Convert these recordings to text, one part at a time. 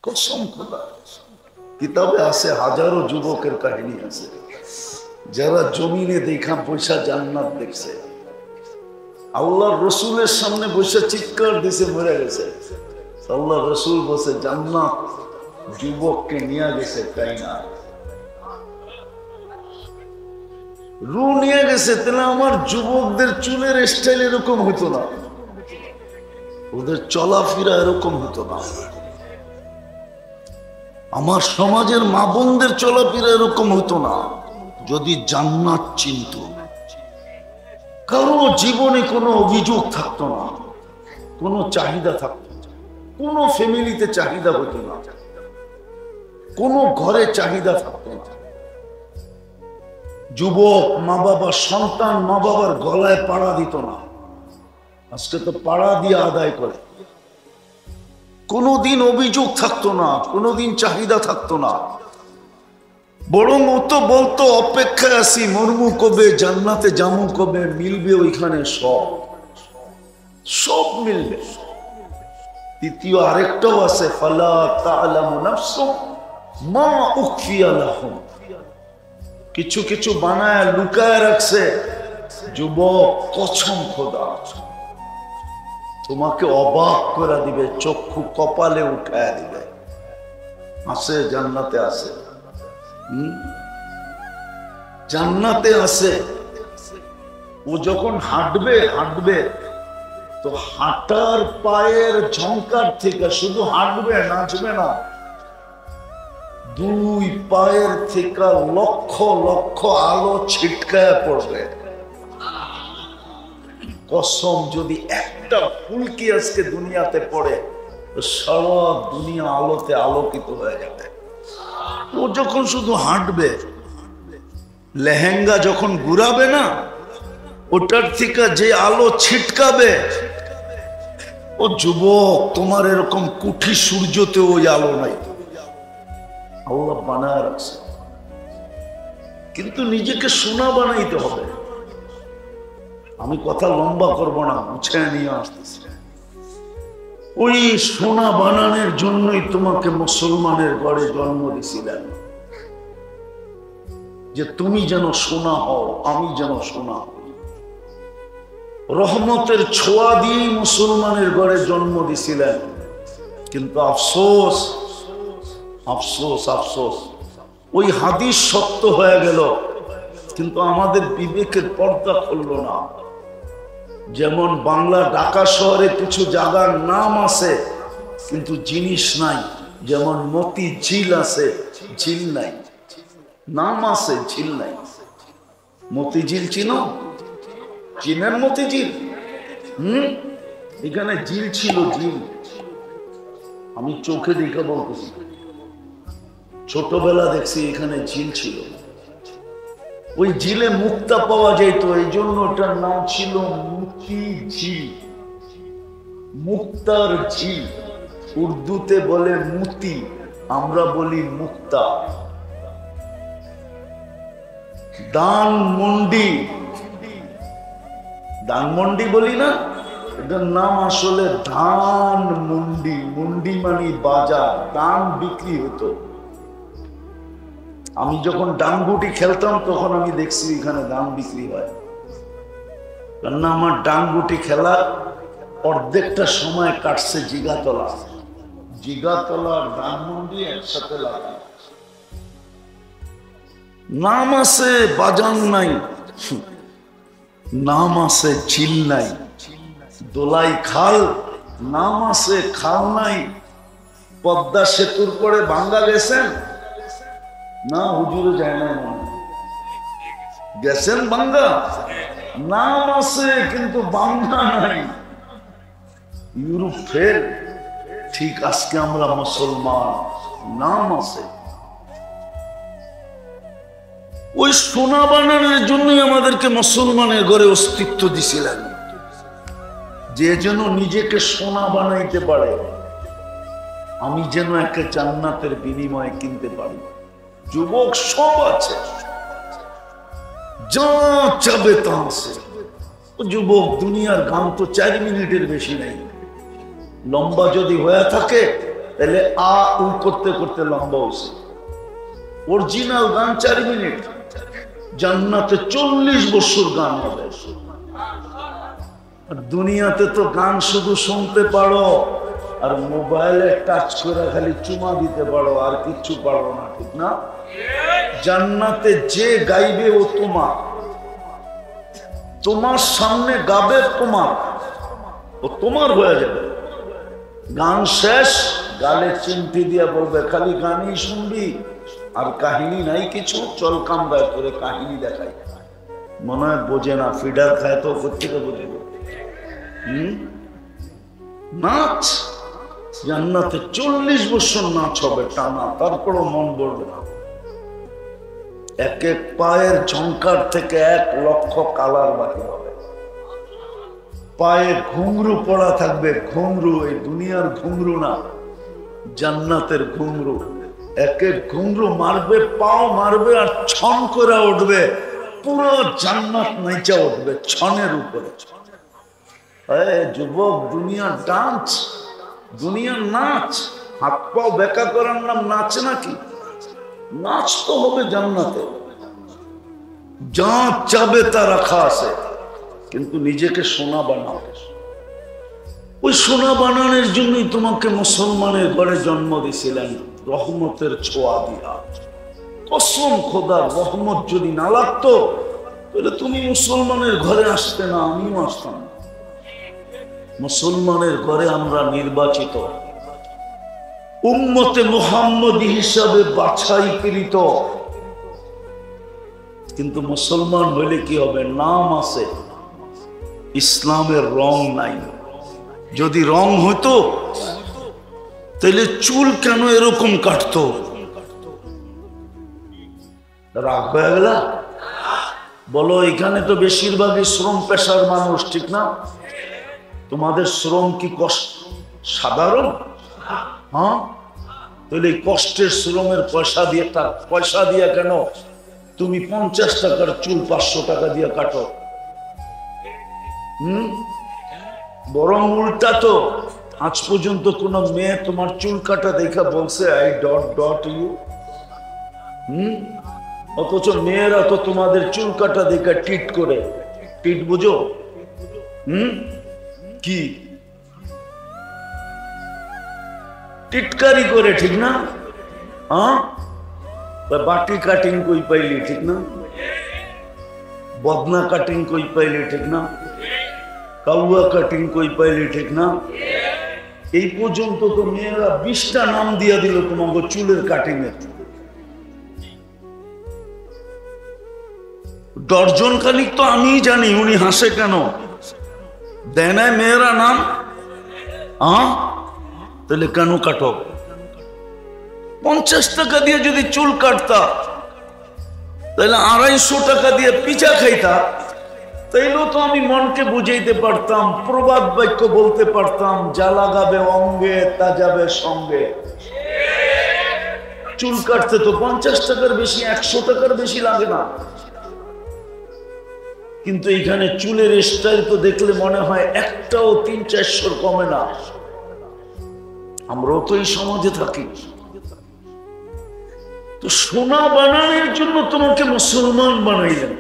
কসম খোদা। কিতাবে আছে হাজারো যুবকের কাহিনী আছে যারা জমিনে দেখা পয়সা জান্নাত দেখছে, আল্লাহর রসুলের সামনে বসে চিৎকার দিছে, মরে গেছে। আল্লাহ রসুল বসে জান্নাত যুবককে নিয়ে গেছে, তাই না? রু নিয়ে গেছে। তাহলে আমার যুবকদের চুলের স্টাইল এরকম হতো না, ওদের চলাফেরা এরকম হতো না, আমার সমাজের মা বোনদের চলাফেরা এরকম হতো না যদি জান্নাত চিনত। কারো জীবনে কোনো অভিযোগ থাকতো না, কোনো চাহিদা থাকতো না, কোনো ফ্যামিলিতে চাহিদা হতো না, কোনো ঘরে চাহিদা থাকতো না। যুবক মা বাবা, সন্তান মা বাবার গলায় পাড়া দিত না। আজকে তো পাড়া দিয়ে আদায় করে। কোনোদিন অভিযোগ থাকতো না, কোনোদিন চাহিদা থাকতো না, বরং ও তো বলতো অপেক্ষায় আছি, মরমু কবে, জান্নাতে জামু কবে, মিলবে ওইখানে সব, সব মিলবে। দ্বিতীয় আরেকটাও আছে, ফালা তা'লামু নাফসুম মা উখফিয়া লাহুম, কিছু কিছু বানায় লুকায় রাখছে। যুবক কসম খোদা তোমাকে অবাক করে দিবে, চক্ষু কপালে উঠায় দিবে। আছে জান্নাতে, আছে জান্নাতে আছে। ও যখন হাঁটবে হাঁটবে তো হাঁটার পায়ের ঝংকার থেকে শুধু হাঁটবে, নাচবে না, দুই পায়ের থেকে লক্ষ লক্ষ আলো ছিটকায় পড়বে। কসম, যদি একটা ফুলকি আজকে দুনিয়াতে পড়ে সারা দুনিয়া আলোতে আলোকিত হয়ে যাবে। ও যখন শুধু হাঁটবে, লেহেঙ্গা যখন ঘুরাবে না, ওটার থেকে যে আলো ছিটকাবে, ও যুবক তোমার এরকম কুঠি সূর্যতে ওই আলো নাই, আল্লাহ বানায় রাখছে। কিন্তু নিজেকে সোনা বানাইতে হবে। আমি কথা লম্বা করব না, মুছে নিয়ে আসতেছি। ওই সোনা বানানোর জন্যই তোমাকে মুসলমানের ঘরে জন্ম দিয়েছিলেন, যে তুমি যেন সোনা হও, আমি যেন সোনা হই। রহমতের ছোঁয়া দিয়েই মুসলমানের ঘরে জন্ম দিয়েছিলেন। কিন্তু আফসোস আফসোস আফসোস, ওই হাদিস সত্য হয়ে গেল, কিন্তু আমাদের বিবেকের পর্দা খুললো না। যেমন বাংলা ঢাকা শহরে কিছু জায়গার নাম আছে কিন্তু জিনিস নাই, যেমন মতি ঝিল আছে, ঝিল নাই, নাম আছে, ঝিল নাই। মতিঝিল চিনো? চিনেন মতিঝিল? এখানে ঝিল ছিল, ঝিল। আমি চোখে দেখে বলতেছি, ছোটবেলা দেখছি এখানে ঝিল ছিল। ওই ঝিলে মুক্তা পাওয়া যেত, এই জন্য ওটার নাম ছিল মুক্তি ঝিল, মুক্তার ঝিল। উর্দুতে বলে মুতি, আমরা বলি মুক্তা। ধানমন্ডি, ধানমন্ডি বলি না, এটার নাম আসলে ধান মন্ডি। মন্ডি মানে বাজার, ধান বিক্রি হতো। আমি যখন ডাংগুটি খেলতাম তখন আমি দেখছি এখানে ধান বিক্রি হয়। কেননা আমার ডাংগুটি খেলা অর্ধেকটা সময় কাটছে জিগাতলা। জিগাতলা আর ধানমন্ডি একসাথে লাগা। নাম আছে, বাজান নাই, নাম আছে, ঝিল নাই। দোলাই খাল, নাম আছে, খাল নাই। পদ্মা সেতুর পরে ভাঙ্গা গেছেন না? হুজুরে যায় না, গেছেন ভাঙ্গা? নাম আছে কিন্তু ভাঙ্গা নাই। ইউরোপ ফের, ঠিক আজকে আমরা মুসলমান, নাম আছে। ওই সোনা বানানোর জন্যই আমাদেরকে মুসলমানের ঘরে অস্তিত্ব দিছিলেন, যে যেন নিজেকে সোনা বানাইতে পারে, আমি যেন একটা জান্নাতের বিনিময়ে কিনতে পারি। যুবক সব আছে, যা চাবে তা আছে। যুবক, দুনিয়ার গান তো 4 মিনিটের বেশি নেই। লম্বা যদি হয়ে থাকে তাহলে আ উ করতে করতে লম্বা হয়েছে। অরিজিনাল গান 4 মিনিট, জান্নাতে 40 বছর গান হবে। আর দুনিয়াতে তো গান শুধু শুনতে পারো আর মোবাইলে টাচ করে খালি চুমা দিতে পারো, আর কিচ্ছু পারো না, ঠিক না? জান্নাতে যে গাইবে ও তোমার সামনে গাবে, ও তোমার হয়ে যাবে। গান শেষ, গালে চিমটি দিয়ে বলবে খালি গানই শুনবি আর কাহিনী নাই কিছু, চল কামড়ায় করে কাহিনী দেখাই। মনে হয় বোঝে না, ফিডার খায় তো কোথেকে বোঝে। নাচ জান্নাতে 40 বছর নাচ হবে টানা, তারপরও মন ভরবে না। এক এক পায়ের ঝংকার থেকে 1 লক্ষ কালার বাকি হবে। পায়ে ঘুংরু পড়া থাকবে, ঘুংরু, এই দুনিয়ার ঘুংরু না, জান্নাতের ঘুংরু। এক এক ঘুংরু মারবে, পাও মারবে আর ছন করে উঠবে, পুরো জান্নাত নাইচা উঠবে ছনের উপরে। যুবক, দুনিয়ার ডান্স, দুনিয়ার নাচ, হাত পাও বেকা করার নাম নাচ নাকি? নাচ তো হবে জান্নাতে, যা চাবে তা রাখা আছে, কিন্তু নিজেকে সোনা বানাও। ওই সোনা বানানোর জন্যই তোমাকে মুসলমানের ঘরে জন্ম দিয়েছিলেন, রহমতের ছোঁয়া দিয়া। কসম খোদার, রহমত যদি না লাগতো তাহলে তুমি মুসলমানের ঘরে আসতে না, আমিও আসতাম না। মুসলমানের ঘরে আমরা নির্বাচিত, উম্মতে মুহাম্মদী হিসাবে বাছাইকৃত। কিন্তু মুসলমান হইলে কি হবে? নাম আছে, ইসলামের রং নাই। যদি রং হইতো তাহলে চুল কেন এরকম কাটতো? রাগ হয়ে গেল? বলো, এখানে তো বেশিরভাগই শ্রম পেশার মানুষ, ঠিক না? তোমাদের শ্রম কি কষ্ট সাধারণ? হ্যাঁ, তাহলে কষ্টের শ্রমের পয়সা দিয়ে কেন তুমি 50 টাকার চুল 500 টাকা দিয়ে কাটো? বরং উল্টা তো, আজ পর্যন্ত কোন মেয়ে তোমার চুল কাটা দেখা বলছে আই ডট ইউ? অথচ মেয়েরা তো তোমাদের চুল কাটা দেখা টিট করে। টিট বুঝো? কি টিটকারি করে, ঠিক না? বাটি কাটিং কই পাইলি, ঠিক না? বদনা কাটিং কই পাইলি, ঠিক না? কাউয়া কাটিং কই পাইলি, ঠিক না? এই পর্যন্ত তো মেয়েরা 20টা নাম দিয়া দিল তোমাকে চুলের কাটিং এর। ডর্জন খানিক তো আমি জানি, উনি হাসে কেন? দেয় না মেয়েরা নাম? তাহলে কেন কাটো? 50 টাকা দিয়ে যদি চুল কাটতা, তাহলে 250 টাকা দিয়ে পিঠা খাইতা, তাইলেও তো আমি মনকে বুঝাইতে পারতাম, প্রবাদ বাক্য বলতে পারতাম, যা লাগাবে অঙ্গে তা যাবে সঙ্গে। চুল কাটতে তো 50 টাকার বেশি, 100 টাকার বেশি লাগে না। কিন্তু এখানে চুলের স্টাইল তো দেখলে মনে হয় একটাও 300-400 কমে না। আমরাও তো এই সমাজে থাকি। তো সোনা বানানোর জন্য তোমাকে মুসলমান বানাইলেন,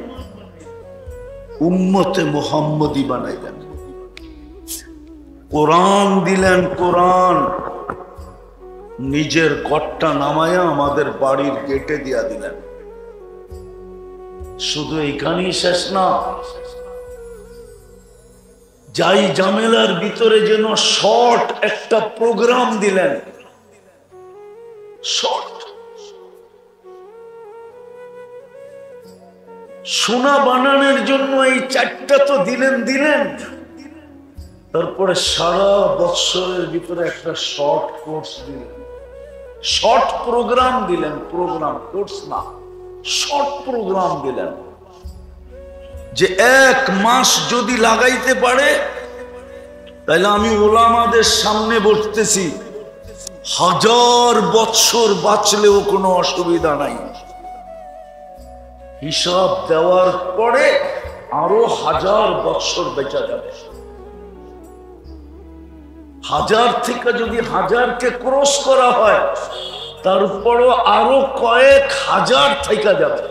উম্মতে মুহাম্মদী বানাইলেন, কোরআন দিলেন। কোরআন নিজের ঘরটা নামায়া আমাদের বাড়ির গেটে দিয়া দিলেন। শুধু এখানেই শেষ না, যাই ঝামেলার ভিতরে যেন শর্ট একটা প্রোগ্রাম দিলেন। শর্ট সোনা বানানোর জন্য এই 4টা তো দিলেন। তারপরে সারা বছরের ভিতরে একটা শর্ট কোর্স দিলেন, শর্ট প্রোগ্রাম দিলেন। প্রোগ্রাম, কোর্স না, শর্ট প্রোগ্রাম দিলেন। যে 1 মাস যদি লাগাইতে পারে, তাহলে আমি ওলামাদের সামনে বসতেছি, 1000 বছর বাঁচলেও কোনো অসুবিধা নাই। হিসাব দেওয়ার পরে আরো 1000 বছর বেঁচে যাবে। হাজার থেকে যদি হাজারকে ক্রস করা হয়, তারপরও আরো কয়েক হাজার থেকে যাবে।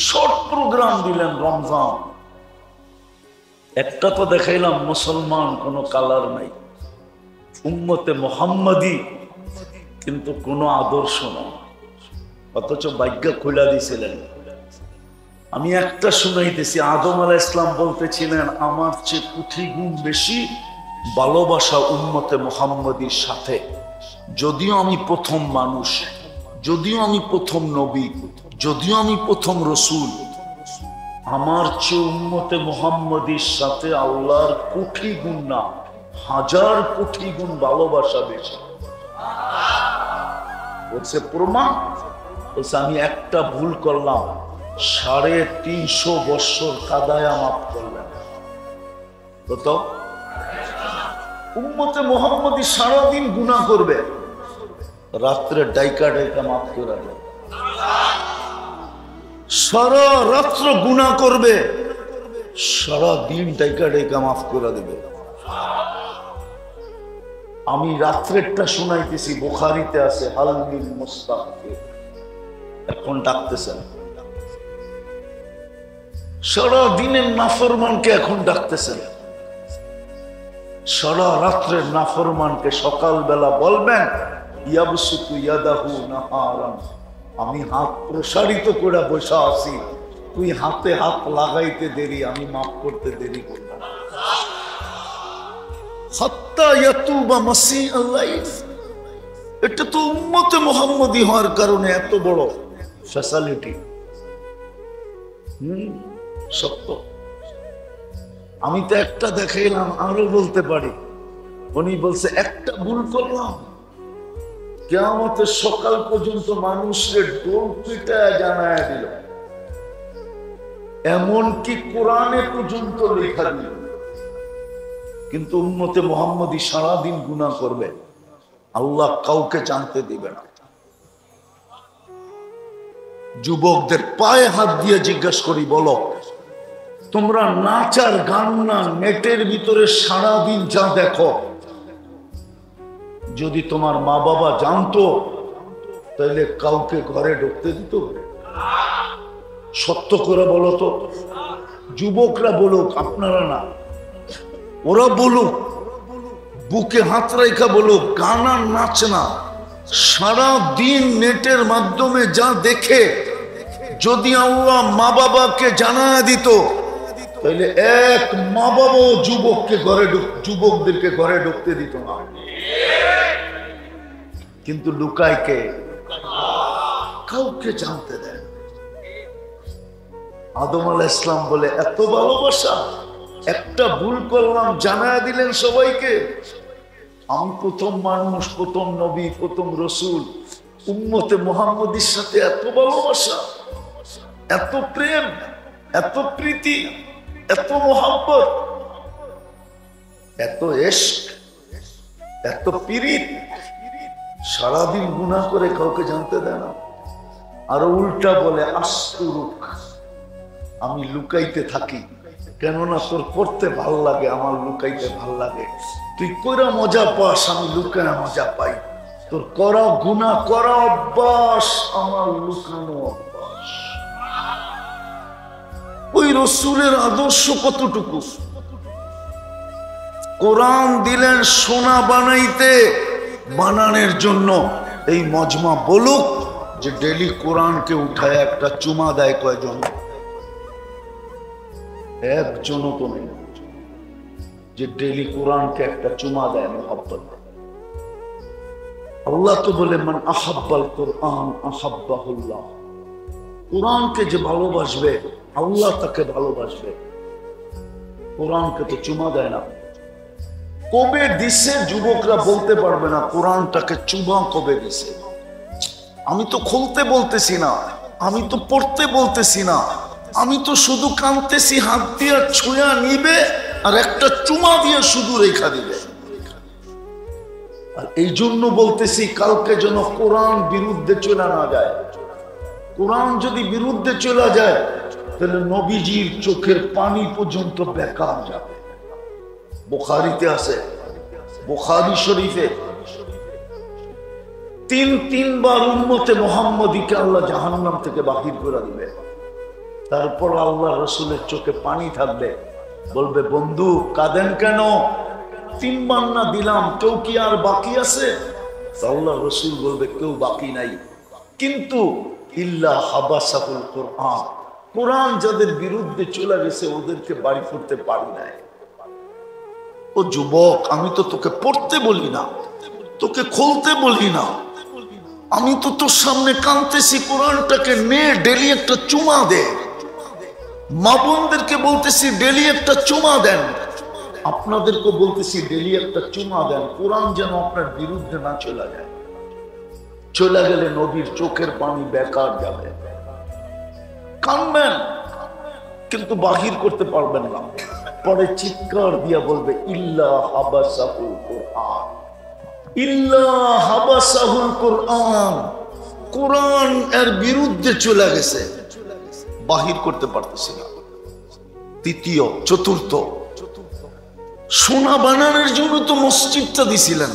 শর্ট প্রোগ্রাম দিলেন রমজান। একটা তো দেখাইলাম মুসলমান কোনো কালার নাই, উম্মতে মুহাম্মাদি কিন্তু কোনো আদর্শ নাই, অথচ ভাগ্য খুলা দিছিলেন। আমি একটা শুনাইতেছি, আদম আলাইহিস সালাম বলতেছিলেন আমার চেয়ে কোটি গুণ বেশি ভালোবাসা উম্মতে মুহাম্মাদির সাথে। যদিও আমি প্রথম মানুষ, যদিও আমি প্রথম নবী, যদিও আমি প্রথম রসুল, আমার চেয়ে উম্মতে মুহাম্মাদির সাথে আল্লাহর কোটি গুণ না, হাজার কোটি গুণ ভালোবাসা বেশি। বলছে প্রমাণ, বলছে আমি একটা ভুল করলাম, 350 বছর কাদায়া মাফ করলেন। কত? উম্মতে মুহাম্মাদি সারাদিন গুনাহ করবে, রাত্রে ডাইকা ডাইকা মাফ করে দেয়। সারা রাত্র গুনাহ করবে, সারা দিন ডাইকা ডাইকা মাফ করে দেবে। আমি রাত্রেরটা শুনাইতেছি, বুখারীতে আছে হাল মিন মুস্তাগফির, এখন ডাকতেছেন। সারা দিনের নাফরমানকে এখন ডাকতেছেন, সারা রাত্রের নাফরমানকে সকালবেলা বলবেন ইয়াবসুতু ইয়াদাহু নাহারান, আমি হাত প্রসারিত করে বসে আছি, তুই হাতে হাত লাগাইতে দেরি, আমি মাফ করতে দেরি করলাম। হাত্তা ইয়াতুবা মাসিআল লাইল, এটা তো উম্মতে মুহাম্মাদি হওয়ার কারণে এত বড় ফ্যাসিলিটি। সত্য। আমি তো একটা দেখাইলাম, আরো বলতে পারি। উনি বলছে একটা ভুল করলাম, কিয়ামতের সকাল পর্যন্ত মানুষের ডোল পিটায় জানায় দিল, এমনকি কোরআনে পর্যন্ত লেখা দিল। কিন্তু উম্মতে মুহাম্মাদি সারাদিন গুনাহ করবে, আল্লাহ কাউকে জানতে দিবে না। যুবকদের পায়ে হাত দিয়ে জিজ্ঞাসা করি, বলো তোমরা নাচ আর গান না নেটের ভিতরে সারাদিন যা দেখো, যদি তোমার মা বাবা জানতো তাহলে কাউকে ঘরে ঢুকতে দিত? সত্য করে বলো তো। যুবকরা বলুক, আপনারা না, ওরা বলুক, বুকে হাত রেখা বলুক, গান আর নাচ না, সারা দিন নেটের মাধ্যমে যা দেখে যদি আল্লাহ মা বাবাকে জানায় দিত, তাহলে এক মা বাবাও যুবকদেরকে ঘরে ঢুকতে দিত না। কিন্তু লুকায় কে? কাউকে জানতে দেয়। আদম আলাইহিস সালাম বলে এত ভালোবাসা, একটা ভুল করলাম জানায় দিলেন সবাইকে। আমি প্রথম মানুষ, প্রথম নবী, প্রথম রসুল, উম্মতে মুহাম্মাদির সাথে এত ভালোবাসা, এত প্রেম, এত প্রীতি, এত মোহাব্বত, এত ইশক, এত পীড়িত, সারাদিন গুনাহ করে কাউকে জানতে দেয় না। আর উল্টা বলে আস্তুরুক, আমি লুকাইতে থাকি, কেননা তোর করতে ভাল লাগে, আমার লুকাইতে ভাল লাগে। তুই কইরা মজা পাস, আমি লুকায় মজা পাই। তোর করা গুনাহ করা অভ্যাস, আমার লুকানো অভ্যাস। ওই রসুলের আদর্শ কতটুকু? কোরআন দিলেন সোনা বানাইতে, বানানোর জন্য এই মজমা বলুক যে ডেলি কোরআনকে উঠায় একটা চুমা দেয় কয়জন? একজনও তো নেই যে ডেলি কোরআনকে একটা চুমা দেয় মোহাব্বত। আল্লাহ তো বলে মান আহাব্বাল কোরআন আহাব্বাহুল্লাহ, কোরআনকে যে ভালোবাসবে আল্লাহ তাকে ভালোবাসবে। কোরআনকে তো চুমা দেয় না। কবে দিছে যুবকরা বলতে পারবে না, কোরআনটাকে চুমা কবে দিছে। আমি তো খুলতে বলতেছি না, আমি তো পড়তে বলতেছি না, আমি তো শুধু কাঁদতেছি, হাত দিয়ে ছুঁয়া নিবে আর একটা চুমা দিয়ে শুধু রেখা দিবে। আর এই জন্য বলতেছি কালকে যেন কোরআন বিরুদ্ধে চলে না যায়। কোরআন যদি বিরুদ্ধে চলে যায় তাহলে নবীজির চোখের পানি পর্যন্ত বেকার যাবে। বুখারীতে আছে, বুখারী শরীফে তিনবার উম্মতে মুহাম্মদীকে আল্লাহ জাহান্নাম থেকে বাহির করে দিবে। তারপর আল্লাহ রসুলের চোখে পানি থাকবে, বলবে বন্ধু কাঁদেন কেন? 3 বার না দিলাম, কেউ কি আর বাকি আছে? আল্লাহ রসুল বলবে কেউ বাকি নাই, কিন্তু ইল্লা হাবাসাহুল কোরআন, কোরআন যাদের বিরুদ্ধে চলে গেছে ওদেরকে বাড়ি করতে পারি নাই। ও যুবক, আমি তো তোকে পড়তে বলি না, তোকে খুলতে বলি না, আমি তো তোর সামনে কাঁদতেছি, কোরআনটাকে নে ডেলি একটা চুমা দে। মা বোনদেরকে বলতেছি ডেলি একটা চুমা দেন, আপনাদেরকে বলতেছি ডেলি একটা চুমা দেন, কোরআন যেন আপনার বিরুদ্ধে না চলে যায়। চলে গেলে নবীর চোখের পানি বেকার যাবে। কাঁদবেন কিন্তু বাহির করতে পারবেন না, পরে চিৎকার দিয়া বলবে ইল্লা হাবাসাহুল কোরআন, ইল্লা হাবাসাহুল কোরআন, কোরআন এর বিরুদ্ধে চলে গেছে, বাহির করতে পারতেছি না। তৃতীয়, চতুর্থ, সোনা বানানোর জন্য তো মসজিদটা দিছিলেন।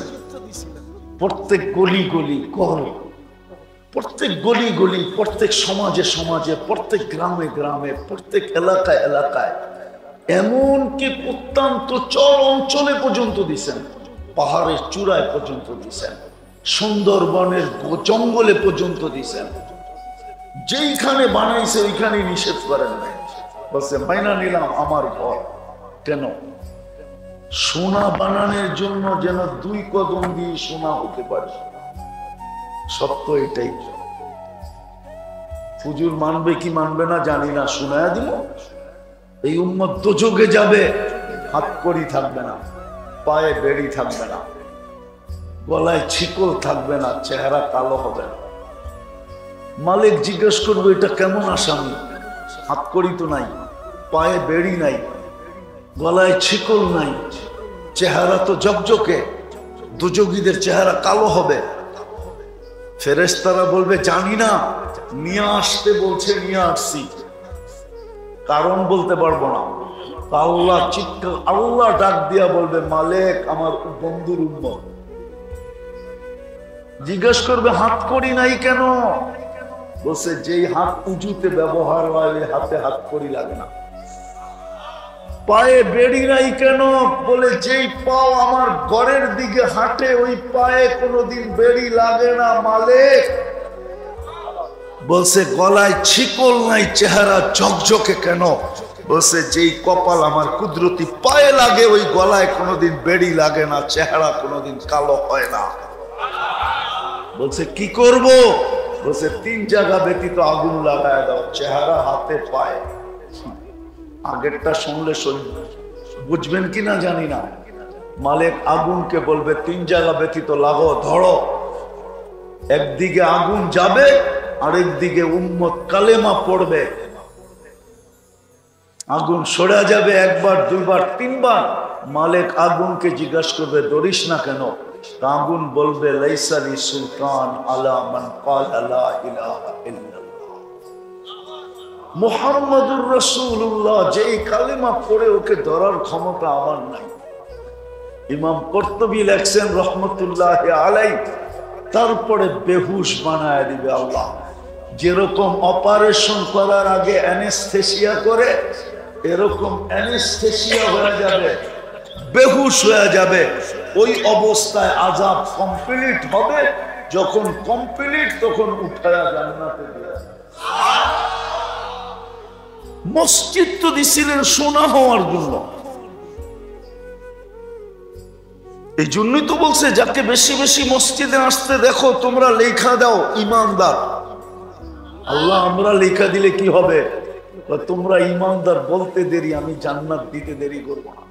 প্রত্যেক গলি গলি কল, প্রত্যেক গলি গলি, প্রত্যেক সমাজে সমাজে, প্রত্যেক গ্রামে গ্রামে, প্রত্যেক এলাকায় এলাকায়, এমনকি প্রত্যন্ত চর অঞ্চলে পর্যন্ত দিছেন, পাহাড়ের চূড়ায় পর্যন্ত দিছেন, সুন্দরবনের জঙ্গলে পর্যন্ত দিছেন। যেইখানে বানাইছে ওইখানে নিষেধ করেন নাই, বলছে মাইনা নিলাম আমার ঘর। কেন? সোনা বানানোর জন্য যেন 2 কদম দিয়ে সোনা হতে পারে। সত্য এটাই। হুজুর মানবে কি মানবে না জানি না, শোনায়া দিব। এই উম্মত দোজখে যাবে, হাত কড়ি থাকবে না, পায়ে বেড়ি থাকবে না, গলায় ছিকল থাকবে না, চেহারা কালো হবে না। মালিক জিজ্ঞেস করবে এটা কেমন আসামি? হাত কড়ি তো নাই, পায়ে বেড়ি নাই, গলায় ছিকল নাই, চেহারা তো জকজকে, দুযোগীদের চেহারা কালো হবে। ফেরেশতারা বলবে জানি না, নিয়ে আসতে বলছে নিয়ে আসছি, কারণ বলতে পারবো না। আল্লাহ চিৎকার, আল্লাহ ডাক দিয়া বলবে মালিক আমার বন্ধুর উম্মত। জিজ্ঞেস করবে হাত করি নাই কেন? বলছে যেই হাত উঁচুতে ব্যবহার হয় ওই হাতে হাত করি লাগে না। পায়ে বেড়ি নাই কেন? বলে যেই পাও আমার ঘরের দিকে হাঁটে ওই পায়ে কোনোদিন বেড়ি লাগে না মালিক। বলছে গলায় ছিকল নাই, চেহারা ঝকঝকে কেন? বলছে যেই কপাল আমার কুদরতি পায়ে লাগে ওই গলায় কোনোদিন বেড়ি লাগে না, চেহারা কোনোদিন কালো হয় না। বলছে কি করব? বলছে 3 জায়গা ব্যতীত আগুন লাগায় দাও, চেহারা, হাতে, পায়ে। আগেরটা শুনলে বুঝবেন কিনা জানি না। মালিক আগুনকে বলবে 3 জায়গা ব্যতীত লাগাও, ধরো। একদিকে আগুন যাবে, আরেকদিকে উম্মত কালেমা পড়বে। আগুন সরে যাবে 1 বার 2 বার 3 বার। মালিক আগুনকে জিজ্ঞাসা করবে দরিস না কেন? আগুন বলবে লাইসা লি সুলতান আলা মান ক্বালা লা ইলাহা ইল্লাল্লাহ মুহাম্মাদুর রাসূলুল্লাহ, যেই কালেমা পড়ে ওকে ধরার ক্ষমতা আমার নাই। ইমাম কুরতুবী লেখছেন রহমতুল্লাহি আলাইহি, তারপরে বেহুশ বানায় দিবে আল্লাহ। যেরকম অপারেশন করার আগে অ্যানেস্থেসিয়া করে, এরকম অ্যানেস্থেসিয়া হয়ে যাবে, বেহুশ হয়ে যাবে। ওই অবস্থায় আযাব কমপ্লিট হবে। যখন কমপ্লিট তখন উঠায়া জান্নাতে দিয়ে। মসজিদ তো দিছিলেন সোনা হওয়ার জন্য। এই জন্যই তো বলছে যাকে বেশি বেশি মসজিদে আসতে দেখো তোমরা লেখা দাও ইমানদার। আল্লাহ আমরা লেখা দিলে কি হবে? তোমরা ইমানদার বলতে দেরি, আমি জান্নাত দিতে দেরি করবো না।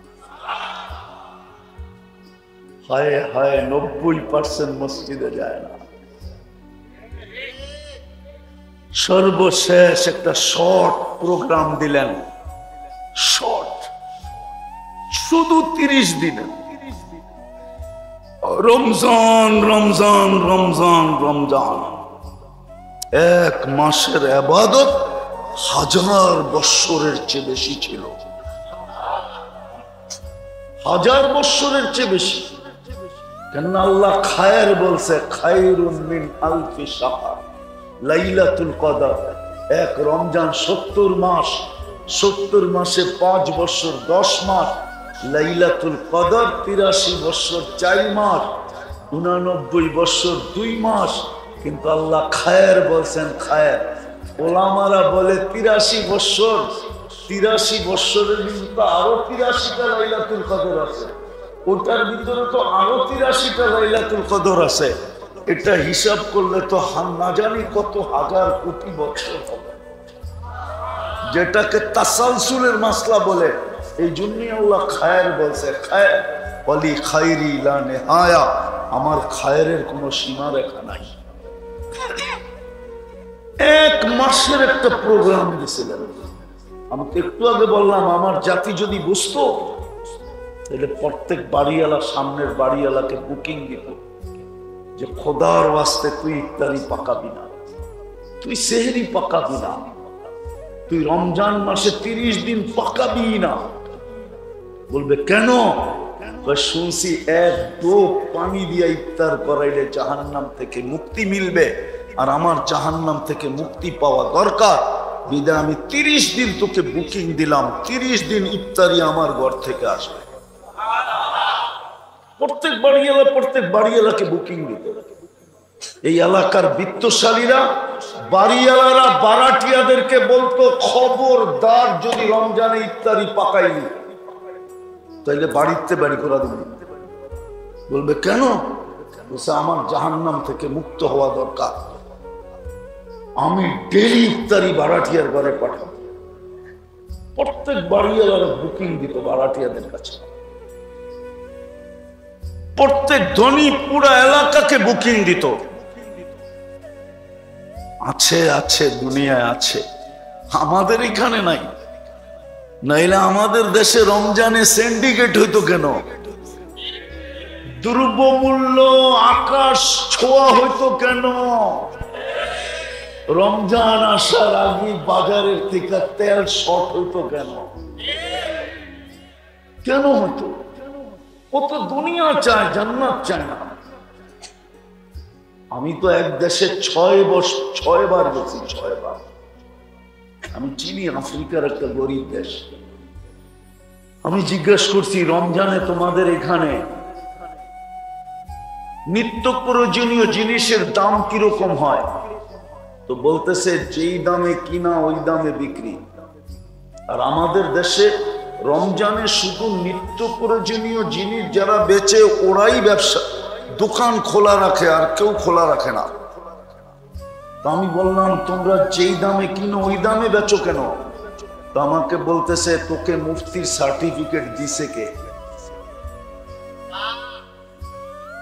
হায় হায় 90% মসজিদে যায় না। সর্বশেষ একটা শর্ট প্রোগ্রাম দিলেন, শর্ট, শুধু 30 দিনে। রমজান রমজান রমজান রমজান, 1 মাসের ইবাদত 1000 বৎসরের চেয়ে বেশি ছিল। 1000 বছরের চেয়ে বেশি। কেন আল্লাহ খায়ের বলছে, খায়রুম মিন আলফি শাহর, লাইলাতুল কদর। এক রমজান 70 মাস, 70 মাসে 5 বছর 10 মাস, লাইলাতুল কদর 83 বছর 4 মাস, 89 বছর 2 মাস। কিন্তু আল্লাহ খায়ের বলছেন, খায়ের। ওলামারা বলে 83 বছর, 83 বছরের ভিতরে আরো 83টা লাইলাতুল কদর আছে, ওটার ভিতরে তো আরো 83টা লাইলাতুল কদর আছে। এটা হিসাব করলে তো না জানি কত হাজার কোটি বছর হবে, যেটাকে তাসালসুলের মাসলা বলে। এই জন্যই আল্লাহ খায়ের বলছে, খায়ের বলি খায়রি লা নেহায়া, আমার খায়েরের কোনো সীমা রেখা নাই। 1 মাসের একটা প্রোগ্রাম দিয়েছিলেন। আমি তো একটু আগে বললাম, আমার জাতি যদি বুঝতো তাহলে প্রত্যেক বাড়িওয়ালা, সামনের বাড়িওয়ালাকে বুকিং দিত যে খোদার ওয়াস্তে তুই ইফতারি পাকাবি না, তুই সেহরি পাকাবি না, তুই রমজান মাসে 30 দিন পাকাবি না। বলবে কেন? শুনছি 1 ডোব পানি দিয়ে ইফতার করাইলে জাহান্নাম থেকে মুক্তি মিলবে, আর আমার জাহান্নাম থেকে মুক্তি পাওয়া দরকার। বিদায় আমি 30 দিন তোকে বুকিং দিলাম, 30 দিন ইফতারি আমার ঘর থেকে আসবে। প্রত্যেক বাড়িওয়ালাকে বুকিং দিত। এই এলাকার বিত্তশালীরা, বাড়িওয়ালারা বারাটিয়াদেরকে বলতো, খবরদার যদি রমজানে ইফতারি পাকাইনি তাইলে বাড়িতে বাড়ি করা দিবি। বলবে কেন? বলছে আমার জাহান্নাম থেকে মুক্ত হওয়া দরকার, আমি ডেলি ইফতারি বারাটিয়ার ঘরে পাঠাবো। প্রত্যেক বাড়িওয়ালারা বুকিং দিত বারাটিয়াদের কাছে। প্রত্যেক ধনী পুরা এলাকাকে বুকিং দিত। আছে আছে, দুনিয়ায় আছে, আমাদের এখানে নাই। নাইলে আমাদের দেশে রমজানে সিন্ডিকেট হইতো কেন? দ্রব্যমূল্য আকাশ ছোঁয়া হইতো কেন? রমজান আসার আগে বাজারের থেকে তেল শর্ট হইতো কেন? কেন হতো? ও তো দুনিয়া চায়, জান্নাত চায় না। আমি তো এক দেশে 6 বার গেছি, 6 বার। আমি চিনি আফ্রিকার একটা গরিব দেশ। আমি জিজ্ঞেস করছি, রমজানে তোমাদের এখানে নিত্য প্রয়োজনীয় জিনিসের দাম কিরকম হয়? তো বলতেছে যেই দামে কিনা ওই দামে বিক্রি। আর আমাদের দেশে রমজানে শুধু নিত্য প্রয়োজনীয় জিনিস যারা বেচে ওরাই ব্যবসা, দোকান খোলা রাখে, আর কেউ খোলা রাখে না। তো আমি বললাম, তোমরা যেই দামে কিনো ওই দামে বেচো কেন? তো আমাকে বলতেছে, তোকে মুফতির সার্টিফিকেট দিছে কে?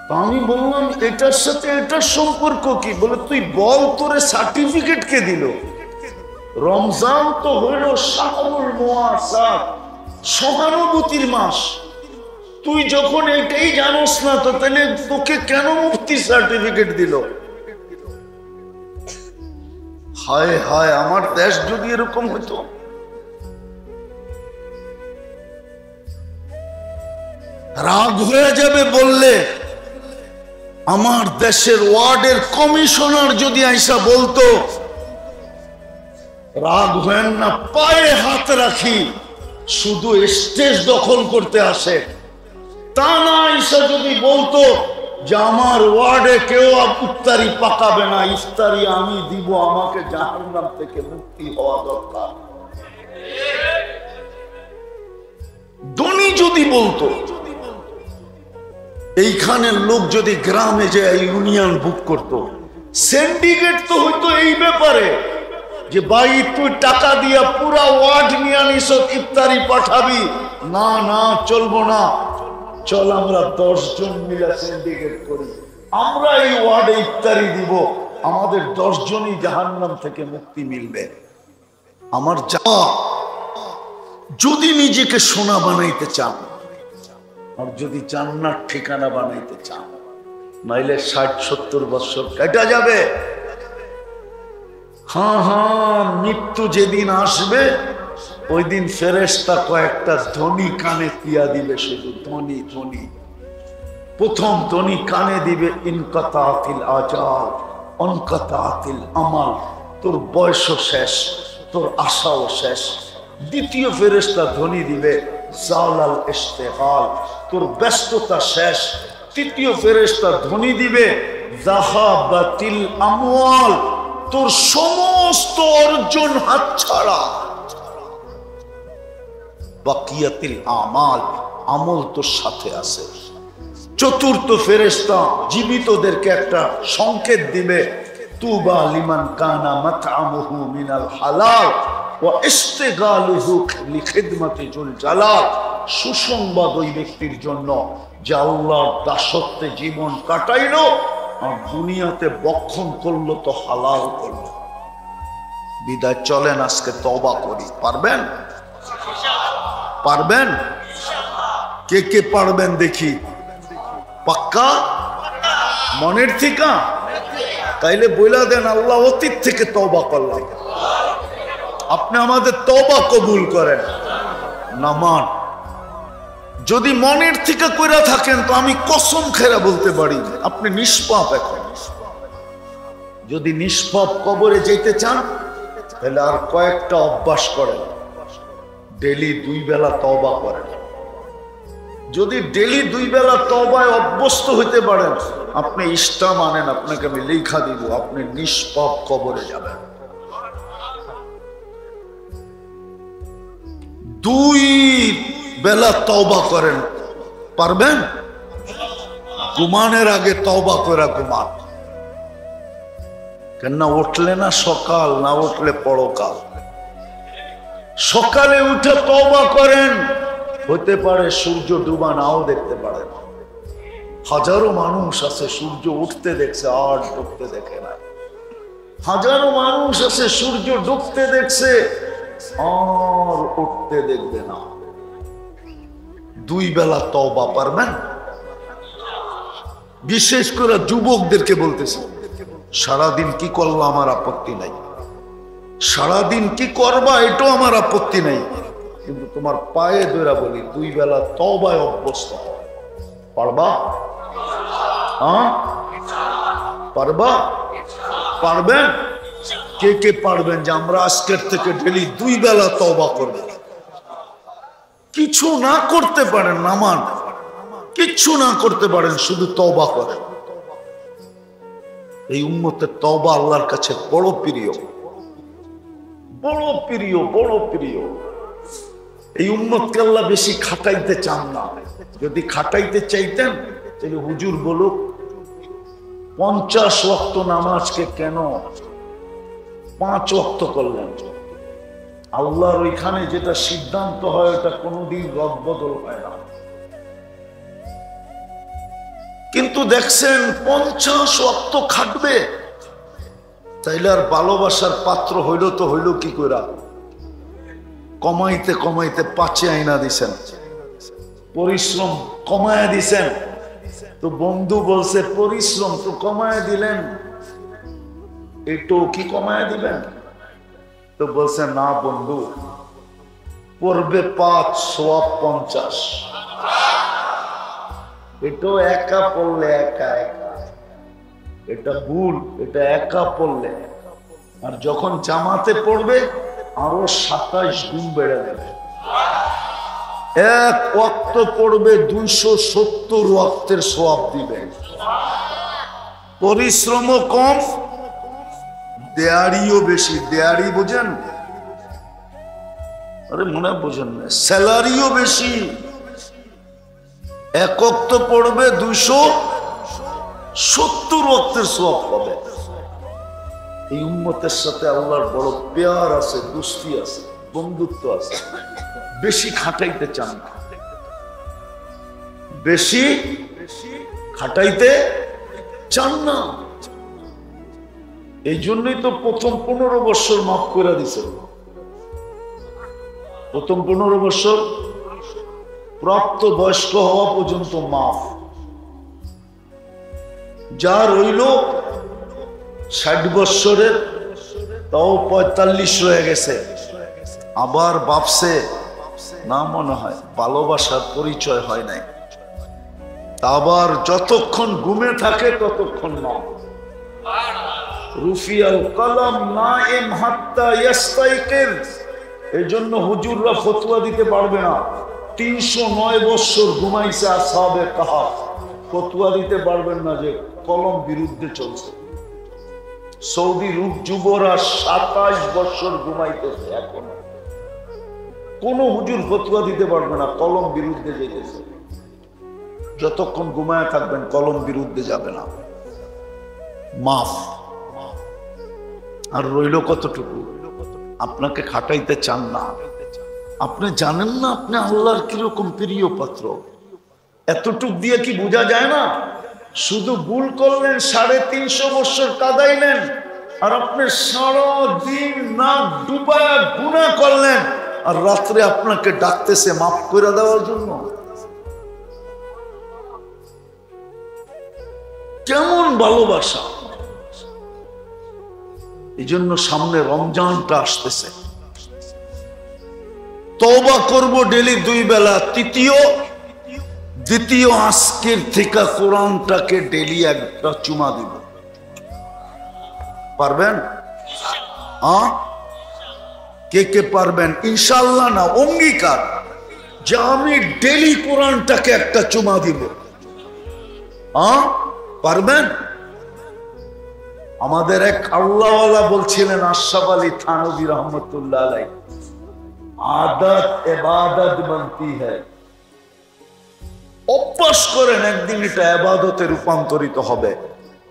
তো আমি বললাম, এটার সাথে এটার সম্পর্ক কি? বলে তুই বল, তোরে সার্টিফিকেট কে দিল? রমজান তো হইল শাহরুল মুআসাত, সহানুভূতির মাস। তুই যখন এটাই জানোস না, তো তাহলে তোকে কেন মুফতি সার্টিফিকেট দিল? হায় হায়, আমার দেশ যদি এরকম হতো। রাগ হয়ে যাবে বললে। আমার দেশের ওয়ার্ডের কমিশনার যদি আইসা বলতো, রাগ হয়েন না, পায়ে হাত রাখি, শুধু স্টেজ দখল করতে আসে, তা না আইসা যদি বলতো যে আমার ওয়ার্ডে কেউ ইফতারি পাকাবে না, ইফতারি আমি দিব, আমাকে জাহান্নাম থেকে মুক্তি হওয়া দরকার। ধনী যদি বলতো, এইখানের লোক যদি গ্রামে যে ইউনিয়ন বুক করত, সিন্ডিকেট তো হইতো এই ব্যাপারে যে ভাই তুই টাকা দিয়া পুরা ওয়ার্ড নিয়ে আনিস, ইফতারি পাঠাবি না, না চলবো না, চল আমরা 10 জন মিলে সিন্ডিকেট করি, আমরা এই ওয়ার্ডে ইফতারি দিব, আমাদের 10 জনই জাহান্নাম থেকে মুক্তি মিলবে। আমার যা, যদি নিজেকে সোনা বানাইতে চান, আর যদি জান্নাত ঠিকানা বানাইতে চান, নাইলে 60-70 বছর কেটে যাবে। হ্যাঁ হ্যাঁ, মৃত্যু যেদিন আসবে ওই দিন ফেরেশতা কয়েকটা ধ্বনি কানে দিয়া দিবে, শুধু ধ্বনি ধ্বনি। প্রথম ধ্বনি কানে দিবে, ইনকাতাতিল আজাল অনকাতাতিল আমাল, তোর বয়সও শেষ, তোর আশাও শেষ। দ্বিতীয় ফেরেশতা ধ্বনি দিবে, জালাল ইশতিগাল, তোর ব্যস্ততা শেষ। তৃতীয় ফেরেশতা ধ্বনি দিবে, যাহাবাতিল আমওয়াল, তোর সমস্ত অর্জন হাতছাড়া। বাকিয়াতিল আমাল, আমল তোর সাথে আছে। চতুর্থ ফেরেশতা জীবিতদেরকে একটা সংকেত দিবে, তুবা লিমান কানা মাতআমুহু মিনাল হালাল ওয়া ইশতিগালুহু লিখিদমাতি যুল জালাল। সুসংবাদ ওই ব্যক্তির জন্য যে আল্লাহর দাসত্বে জীবন কাটাইলো আর দুনিয়াতে বক্ষণ করলো তো হালাল করলো। বিদায় চলেন আজকে তওবা করি। পারবেন? পারবেন? কে কে পারবেন দেখি? পাক্কা? মনের থেকে? তাইলে বইলা দেন, আল্লাহ অতীত থেকে তওবা করলাম, আপনি আমাদের তওবা কবুল করেন। নামান যদি মনের থেকে কইরা থাকেন তো আমি কসম খেরা বলতে পারি আপনি নিষ্পাপ। এখন যদি নিষ্পাপ কবরে যেতে চান তাহলে আর কয়েকটা অভ্যাস করেন, ডেলি 2 বেলা তওবা করেন। যদি ডেলি 2 বেলা তওবায় অভ্যস্ত হইতে পারেন, আপনি ইষ্টা মানেন, আপনাকে আমি লেখা দিব, আপনি নিষ্পাপ কবরে যাবেন। 2 বেলা তওবা করেন। পারবেন? ঘুমানোর আগে তওবা করে ঘুমান। কেন উঠলে না সকাল, না উঠলে পরকাল। সকালে উঠে তওবা করেন, হতে পারে সূর্য ডুবা নাও দেখতে পারেন। হাজারো মানুষ আছে সূর্য উঠতে দেখছে আর ডুবতে দেখে না। হাজারো মানুষ আছে সূর্য ডুবতে দেখছে আর উঠতে দেখবে না। 2 বেলা তওবা পারবেন? বিশেষ করে যুবকদেরকে বলতেছি, সারাদিন কি করলা আমার আপত্তি নাই, সারাদিন কি করবা এটাও আমার আপত্তি নাই, কিন্তু তোমার পায়ে ধরে বলি 2 বেলা তওবায় অভ্যস্ত হও। পারবা? হ্যাঁ পারবা? পারবেন? কে কে পারবেন যে আমরা আজকের থেকে ডেলি 2 বেলা তওবা করব? কিছু না করতে পারেন, নামান কিচ্ছু না করতে পারেন, শুধু তওবা করেন। এই উম্মতের তওবা আল্লাহর কাছে বড় প্রিয়, বড় প্রিয়, বড় প্রিয়। এই উম্মতকে আল্লাহ বেশি খাটাইতে চান না। যদি খাটাইতে চাইতেন তাহলে হুজুর বলুক 50 ওয়াক্ত নামাজকে কেন 5 ওয়াক্ত করলেন? আল্লাহর ওইখানে যেটা সিদ্ধান্ত হয় ওটা কোনোদিন রদবদল হয় না। কিন্তু দেখছেন 50 ওয়াক্ত খাটবে, তাইলে আর ভালোবাসার পাত্র হইল তো হইল কি কইরা? কমাইতে কমাইতে 5 আইনা দিছেন, পরিশ্রম কমায়া দিছেন। তো বন্ধু বলছে পরিশ্রম তো কমায়া দিলেন, একটু কি কমায়া দিবেন? তো বলছে না বন্ধু, পড়বে 5 সওয়াব 50। এটা একা পড়লে একা একা, এটা ভুল। এটা একা পড়লে, আর যখন জামাতে পড়বে আরো 27 গুণ বেড়ে যাবে। 1 ওয়াক্ত পড়বে 270 ওয়াক্তের সওয়াব দিবে। পরিশ্রমও কম, দেয়ারিও বেশি। দেয়ারি বোঝেন? আরে মনে বোঝেন না, স্যালারিও বেশি। 1 ওয়াক্ত পড়বে 270 ওয়াক্তের সওয়াব পাবে। এই উম্মতের সাথে আল্লাহর বড় প্যার আছে, দোস্তি আছে, বন্ধুত্ব আছে। বেশি খাটাইতে চান না, বেশি খাটাইতে চান না। এই জন্যই তো প্রথম 15 বছর মাফ করে দিছে। প্রথম 15 বছর প্রাপ্ত বয়স্ক হওয়া পর্যন্ত মাফ। যা রইল 60 বছরের, তাও 45 রয়ে গেছে, আবার ভাবছে না, মনে হয় ভালোবাসার পরিচয় হয় নাই। আবার যতক্ষণ ঘুমে থাকে ততক্ষণ না। রুফিয়াল কলম নাইম হাত্তা ইয়াস্তাইকির। এজন্য হুজুররা ফতোয়া দিতে পারবে না। 309 বছর ঘুমাইছে আসহাবে কাহাফ, ফতোয়া দিতে পারবেন না যে কলম বিরুদ্ধে চলছে। সৌদি রূপ যুবরা 27 বছর ঘুমাইতেছে, এখন কোন হুজুর ফতোয়া দিতে পারবে না কলম বিরুদ্ধে যেতেছে। যতক্ষণ ঘুমায় থাকবেন কলম বিরুদ্ধে যাবে না। মাফ। আর রইল কতটুকু? আপনাকে খাটাইতে চান না। আপনি জানেন না আপনি আল্লাহর কিরকম প্রিয় পাত্র। এতটুক দিয়ে কি বোঝা যায় না? শুধু ভুল করলেন, 350 বছর কাদাইলেন, আর আপনি সারা দিন না ডুবায়া গুনাহ করলেন, আর রাত্রে আপনাকে ডাকতেছে মাফ করে দেওয়ার জন্য। কেমন ভালোবাসা! এই জন্য সামনে রমজানটা আসতেছে, তওবা করব ডেলি 2 বেলা। দ্বিতীয় আজকের থেকে কোরআনটাকে ডেলি একটা চুমা দিব। পারবেন? কে কে পারবেন? ইনশাআল্লাহ না, অঙ্গীকার যে আমি ডেলি কোরআনটাকে একটা চুমা দিব। পারবেন? আমাদের এক আল্লাহওয়ালা বলছিলেন, আশরাফ আলী থানভী রহমতুল্লাহ আলাইহি, আদত ইবাদত বনতি হ্যায়। অভ্যাস করেন, একদিন এটা ইবাদতে রূপান্তরিত হবে।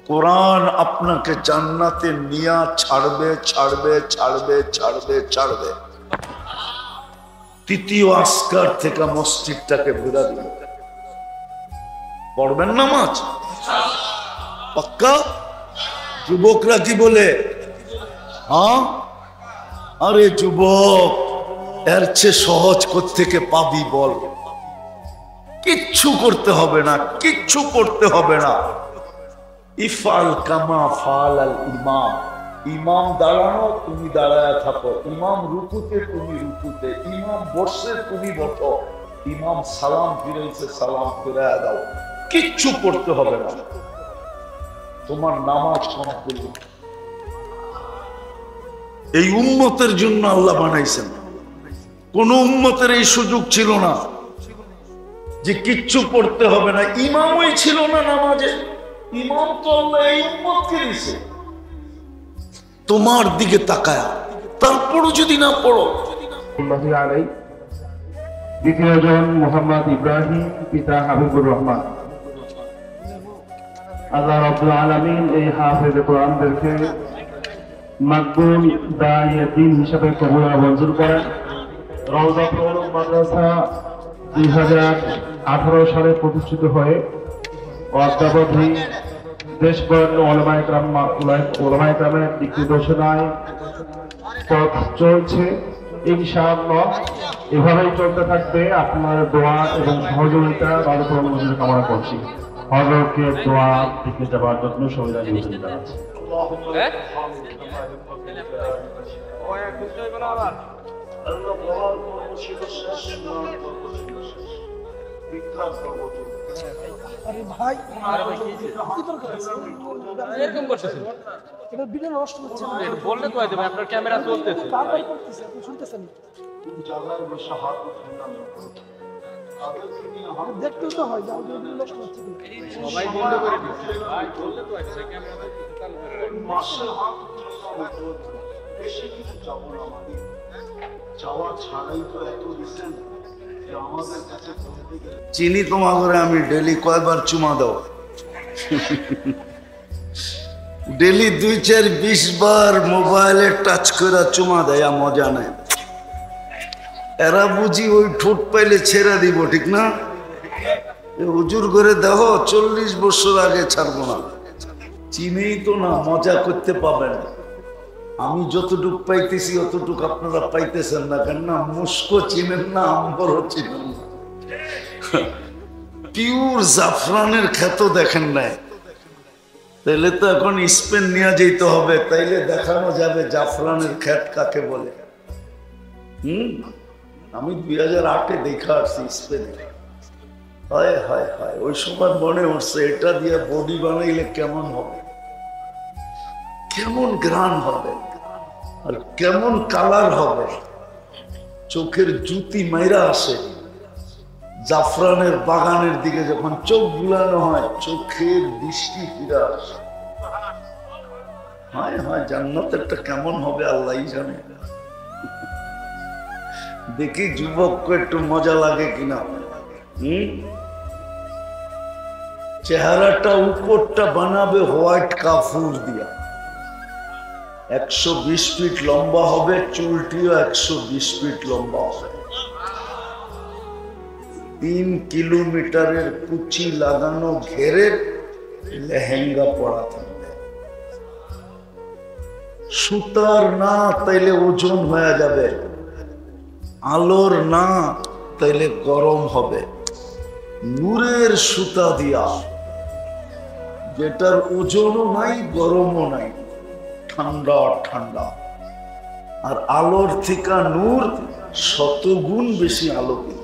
কোরআন আপনাকে জান্নাতে নিয়া ছাড়বে ছাড়বে ছাড়বে ছাড়বে ছাড়বে। তৃতীয় আসকার থেকে মসজিদটাকে ঘুরা দিল। পড়বেন নামাজ? পাক্কা? যুবকরা কি বলে? আরে যুবক, এর চেয়ে সহজ কোত্থেকে পাবি বল? কিচ্ছু করতে হবে না, কিচ্ছু করতে হবে না। ইফআল কামা ফাআলাল ইমাম। ইমাম দাঁড়ানো, তুমি দাঁড়ায় থাকো। ইমাম রুকুতে, তুমি রুকুতে। ইমাম বসে, তুমি বসো। ইমাম সালাম ফিরাইছে, সালাম ফিরায়া দাও। কিচ্ছু করতে হবে না, তোমার নামাজ কমপ্লিট। এই উম্মতের জন্য আল্লাহ বানাইছেন। কোন উম্মতের এই সুযোগ ছিল না যে কিচ্ছু পড়তে হবে না। ইমামই ছিল না নামাজে। ইমাম তো আল্লাহ এই উম্মতকে দিয়েছে তোমার দিকে তাকায়া। তারপরও যদি না পড়ো। দ্বিতীয় জন মোহাম্মদ ইব্রাহিম, পিতা হাবিবুর রহমান। আল্লাহ রাব্বুল আলামিন এই হাফেজে কোরআনদেরকে মাকবুল দাঈয়ে দ্বীন হিসেবে কবুল আর মঞ্জুর করেন। রওজাতুল উলুম মাদ্রাসা 2018 সালে প্রতিষ্ঠিত হয়ে অদ্যাবধি দেশবরেণ্য উলামায়ে কেরামের দিক নির্দেশনায় পথ চলছে। ইনশাআল্লাহ এভাবেই চলতে থাকবে। আপনার দোয়া এবং সহযোগিতা কামনা করছি। হযরতকে দোয়া দিকে যাবার জন্য সুবিধা নিবেদন জানাচ্ছি। আরে ভাই, কি দরকার আছে এরকম করতেছেন? এটা ভিডিও নষ্ট হচ্ছে না। এটা বললে তো হবে, আপনার ক্যামেরা চলতেছে। তারপর করতেছে, আপনি শুনতেছেন? দেখতেও তো হয়, যাও ভিডিও নষ্ট হচ্ছে। সবাই বন্ধ করে দিচ্ছে ভাই, বললে তো হবে, ক্যামেরা চালু করে রাখুন। মাসের হাত বেশি কিছু যাব না, মানে যাওয়া ছাড়াই তো এত দিছেন। চিনি তোমাকে আমি ডেলি কয়বার চুমা দাও? ডেলি 2, 4, 20 বার মোবাইলে টাচ করে চুমা দেয়, মজা নেই। এরা বুঝি ওই ঠোঁট পাইলে ছেড়ে দিব, ঠিক না? হুজুর করে দেখো 40 বছর আগে ছাড়বো না। চিনেই তো না, মজা করতে পাবেন। আমি যতটুকু পাইতেছি অতটুকু আপনারা পাইতেছেন না। কেন না? মুস্কো চিনেন না, আম্বরও চিনেন না। পিওর জাফরানের ক্ষেত দেখেন নাই, তাইলে তো এখন স্পেন নিয়ে যেতে হবে, তাইলে দেখানো যাবে জাফরানের ক্ষেত কাকে বলে। আমি 2008-এ দেখা আসছি স্পেনে। হায় হায় হায়, ওই সময় মনে হচ্ছে এটা দিয়ে বডি বানাইলে কেমন হবে, কেমন গ্রান হবে, আর কেমন কালার হবে। চোখের জুতি মাইরা আসে জাফরানের বাগানের দিকে, যখন চোখ বুলানো হয় চোখের দৃষ্টি ফিরে আসে। হায় হায়, জান্নাতেরটা কেমন হবে আল্লাহই জানে। দেখি যুবককে একটু মজা লাগে কিনা। চেহারাটা উপরটা বানাবে হোয়াইট কাফুর দিয়া, 120 ফিট লম্বা হবে, চুলটিও 120 ফিট লম্বা হবে, 3 কিলোমিটারের কুচি লাগানো ঘেরের লেহেঙ্গা পরা থাকবে। সুতার না তাইলে ওজন হয়ে যাবে, আলোর না তাইলে গরম হবে, নূরের সুতা দিয়া, যেটার ওজনও নাই গরমও নাই, ঠান্ডা ঠান্ডা। আর আলোর থেকে নূর 100 গুণ বেশি আলোকিত।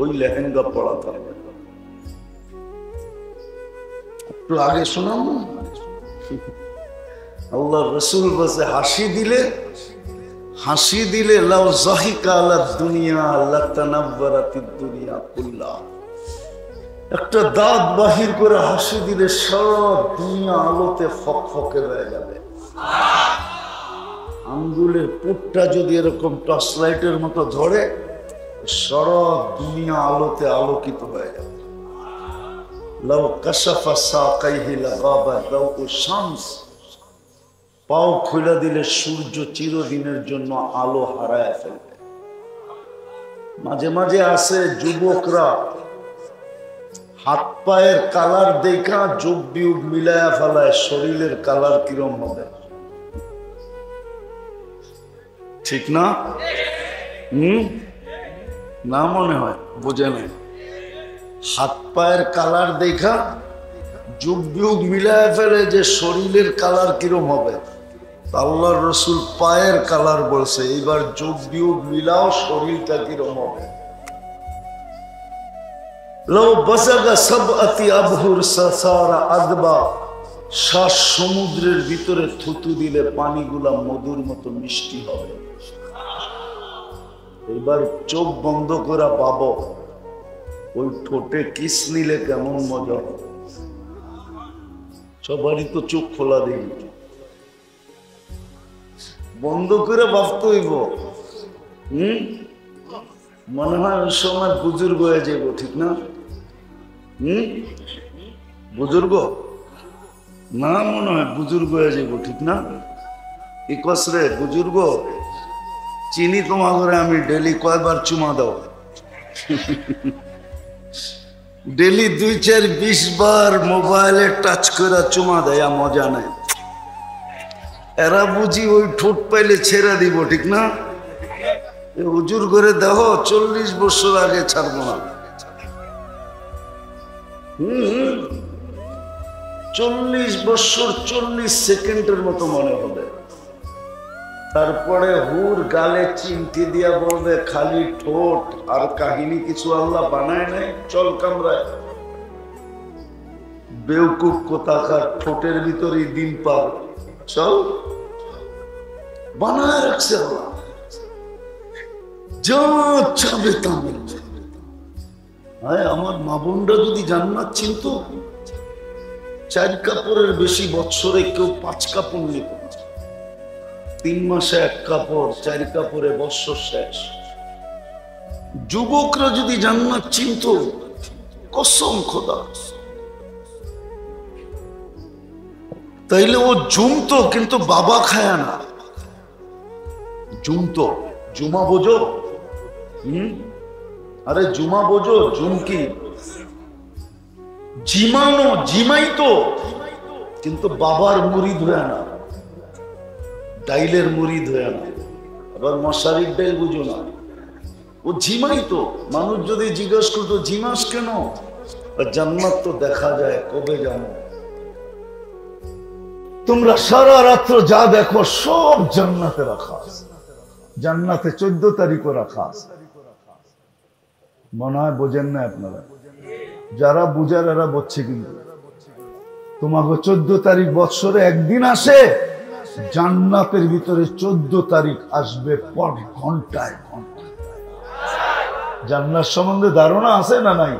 ওই লেহেঙ্গা পড়া থাকবে। একটু আগে শোনাম, আল্লাহ রসুল বসে হাসি দিলে লাউ যাহিকা আলা দুনিয়া লাতানাব্বারাতিদ দুনিয়া কুল্লাহ। একটা দাঁত বাহির করে হাসি দিলে সারা দুনিয়া আলোতে ফকফকে হয়ে যাবে। আঙ্গুলের পুটটা যদি এরকম টর্চ লাইটের মতো ধরে, সারা দুনিয়া আলোতে আলোকিত হয়ে যাবে। লাউ কাশাফা সাকাইহি লাগাবা দাউ শামস। পাও খুলে দিলে সূর্য চিরদিনের জন্য আলো হারায় ফেলবে। মাঝে মাঝে আসে যুবকরা হাত পায়ের কালার দেখা যোগ বিয়োগ মিলায়া ফেলায়, শরীরের কালার কিরম হবে, ঠিক না? না মনে হয় বোঝে নাই। হাত পায়ের কালার দেখা যোগ বিয়োগ মিলায়া ফেলে যে শরীরের কালার কিরম হবে। আল্লাহর রসুল পায়ের কালার বলছে, এইবার যোগ বিয়োগ মিলাও শরীরটা কিরম হবে। লাউ বাসাগা সাবআতি আবহুর সাসারা আদবা। 7 সমুদ্রের ভিতরে থুতু দিলে পানিগুলা মধুর মতো মিষ্টি হবে। এবার চোখ বন্ধ করে পাবো ওই ঠোঁটে কিস নিলে কেমন মজা হবে। সবারই তো চোখ খোলা দেখি, বন্ধ করে ভাবতে হইব। মনে হয় ওই সময় বুজুর্গ হয়ে যাব, ঠিক না? বুজুর্গ না, মনে হয় বুজুর্গ হয়ে যাব, ঠিক না? ইকসরে বুজুর্গ, চিনি তোমার ঘরে আমি ডেলি কয়বার চুমা দাও? ডেলি 2, 4, 20 বার মোবাইলে টাচ করে চুমা দেয়, মজা নাই। এরা বুঝি ওই ঠোঁট পাইলে ছেড়ে দিব, ঠিক না? হুজুর করে দেখো 40 বছর আগে ছাড়বো না। 40 বছর 40 সেকেন্ডের মতো মনে হবে। তারপরে হুর গালে চিমটি দিয়া বলবে খালি ঠোঁট, আর কাহিনী কিছু আল্লাহ বানায় নাই। চল কামরায়, বেউকুফ কোথাকার, ঠোঁটের ভিতরে দিন পার। চল, বানায় রাখছে আল্লাহ, যা চাবে তা মিলবে। আমার মা বোনরা যদি জান্নাত চিনত, 4 কাপড়ের বেশি বছরে কেউ 5 কাপড় নিত, 3 মাসে 1 কাপড়, 4 কাপড়ে বছর শেষ। যুবকরা যদি জান্নাত চিনত, কসম খোদা, তাইলে ও জুমতো, কিন্তু বাবা খায় না। জুমতো, জুমা বোঝো? আরে জুমা বোঝো? জুমকি জিমানো, জিমাইতো, কিন্তু বাবার মুরিদ হয়ে না, ডাইলের মুরিদ হয়ে না। আবার মশারির ডাইল বুঝো না, ও ঝিমাইতো। মানুষ যদি জিজ্ঞাসা করতো ঝিমাস কেন, জান্নাত তো দেখা যায়, কবে জানো? তোমরা সারা রাত্র যা দেখো সব জান্নাতে রাখা আছে। জান্নাতে 14 তারিখও রাখা আছে। মনে হয় বোঝেন না আপনারা, যারা বুঝার এরা বুঝছে। কিন্তু তোমাকে 14 তারিখ বৎসরে একদিন আসে, জান্নাতের ভিতরে 14 তারিখ আসবে পর ঘন্টায় ঘন্টায়। জান্নাত সম্বন্ধে ধারণা আছে না নাই?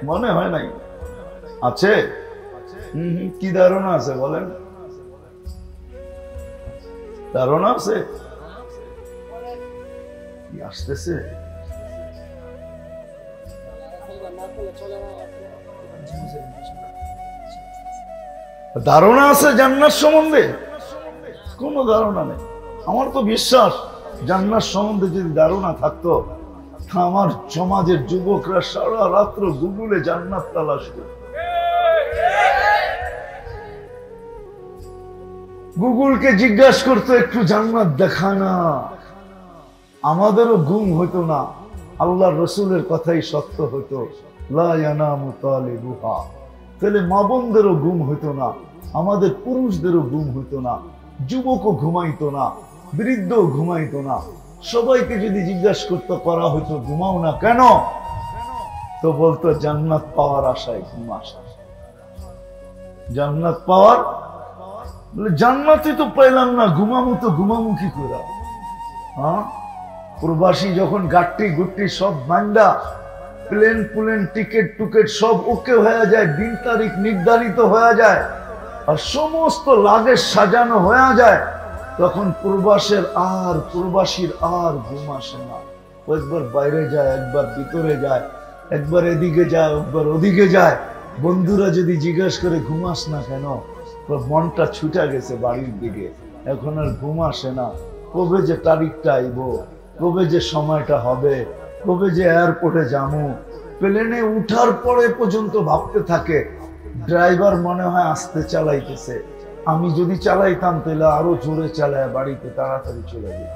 মনে হয় নাই, আছে। কি ধারণা আছে বলেন? ধারণা আছে? কি আসতেছে? ধারণা আছে জান্নাত সম্বন্ধে? কোনো ধারণা নেই। আমার তো বিশ্বাস, জান্নাত সম্বন্ধে যদি ধারণা থাকতো, আমার সমাজের যুবকরা সারা রাত্র গুগলে জান্নাত তালাশ করে, গুগলকে জিজ্ঞাসা করতো একটু জান্নাত দেখা না, আমাদেরও ঘুম হইতো না। আল্লাহর রসুলের কথাই সত্য হইতো, লা ইয়ানামু তালিবুহা। তাহলে মা বোনদেরও ঘুম হইতো না, আমাদের পুরুষদেরও ঘুম হইতো না, যুবকও ঘুমাইতো না, বৃদ্ধও ঘুমাইতো না। সবাইকে যদি জিজ্ঞাসা করতে করা হইতো ঘুমাও না কেন, তো বলতো জান্নাত পাওয়ার আশায় ঘুম আসে। জান্নাত পাওয়ার, বলে জান্নাতই তো পাইলাম না, ঘুমামু তো ঘুমামু কি করে? হ্যাঁ, প্রবাসী যখন গাট্টি গুট্টি সব মান্ডা, প্লেন প্লেন টিকিট টুকেট সব ওকে হয়ে যায়, দিন তারিখ নির্ধারিত হয়ে যায়, আর সমস্ত লাগেজ সাজানো হয়ে যায়, তখন প্রবাসীর আর ঘুম আসে না। একবার বাইরে যায়, একবার ভিতরে যায়, একবার এদিকে যায়, একবার ওদিকে যায়। বন্ধুরা যদি জিজ্ঞাসা করে ঘুমাস না কেন, মনটা ছুটে গেছে বাড়ির দিকে, এখন আর ঘুম আসে না। কবে যে তারিখটা আইব, কবে যে সময়টা হবে, কবে যে এয়ারপোর্টে যাবো। প্লেনে উঠার পরে পর্যন্ত ভাবতে থাকে, ড্রাইভার মনে হয় আস্তে চালাইতেছে, আমি যদি চালাইতাম তাহলে আরো জোরে চালায় বাড়িতে তাড়াতাড়ি চলে যেত।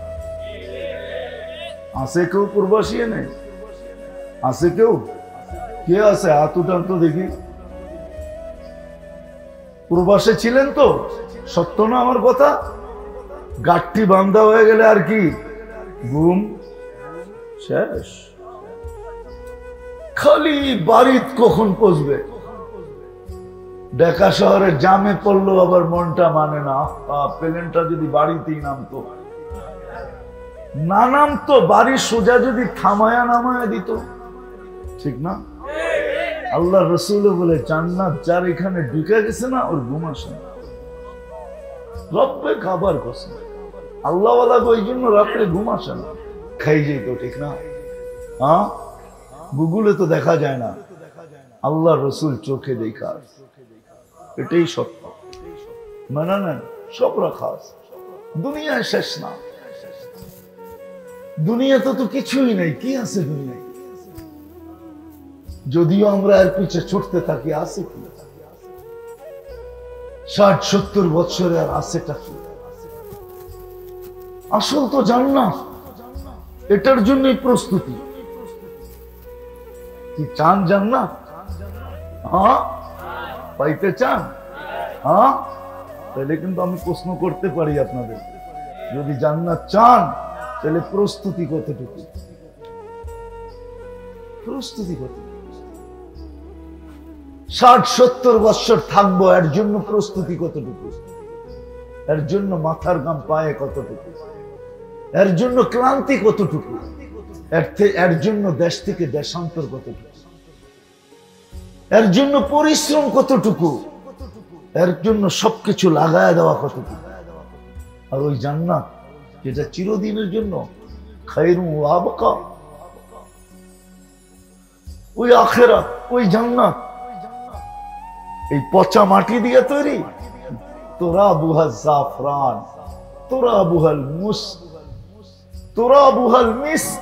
আছে কেউ প্রবাসী নেই? আছে কেউ? কে আছে? হাত উঠান তো দেখি। প্রবাসে ছিলেন তো? সত্য না আমার কথা? গাঠটি বান্ধা হয়ে গেলে আর কি ঘুম শেষ। খালি বাড়িত কখন পৌঁছবে। ঢাকা শহরের জামে পড়লো আবার মনটা মানে না, প্লেনটা যদি বাড়িতেই নামতো, না নামতো, বাড়ি সোজা যদি থামায়া নামায়া দিত, ঠিক না? আল্লাহ রসুল বলে জান্নাত যার এখানে ঢুকে গেছে না, ওর ঘুম আসে না। রব্বে খাবার কসম, আল্লাহওয়ালা ওই জন্য রাত্রে ঘুম আসে না, খাই যেত, ঠিক না? হ্যাঁ, গুগলে তো দেখা যায় না, আল্লাহ রসুল চোখে দেখা, এটাই সত্য। মানে না, সব রাখা আছে। দুনিয়ায় শেষ না, দুনিয়াতে তো কিছুই নেই। কি আছে দুনিয়ায়? যদিও আমরা এর পিছে ছুটতে থাকি, আছে কি? 60-70 বছরে আর আছেটা কি? আসল তো জান্নাত, এটার জন্যই প্রস্তুতি। কি চান জান্নাত? হ্যাঁ, পাইতে চান? হ্যাঁ, তাহলে কিন্তু আমি প্রশ্ন করতে পারি আপনাদের, যদি জান্নাত চান তাহলে প্রস্তুতি কতটুকু? প্রস্তুতি কত? 60-70 বছর থাকবো, এর জন্য প্রস্তুতি কতটুকু? এর জন্য মাথার ঘাম পায়ে কতটুকু? এর জন্য ক্লান্তি কতটুকু? এর জন্য দেশ থেকে দেশান্তর কতটুকু? এর জন্য পরিশ্রম কতটুকু? এর জন্য সবকিছু লাগায় দেওয়া কতটুকু? আর ওই জান্নাত যেটা চিরদিনের জন্য, খায়রু ওয়া আবকা, ওই আখিরাত, ওই জান্নাত এই পচা মাটি দিয়ে তৈরি। তুরাবুহাল জাফরান, তুরাবুহাল মুস্ক, তুরাবুহাল মিস্ক,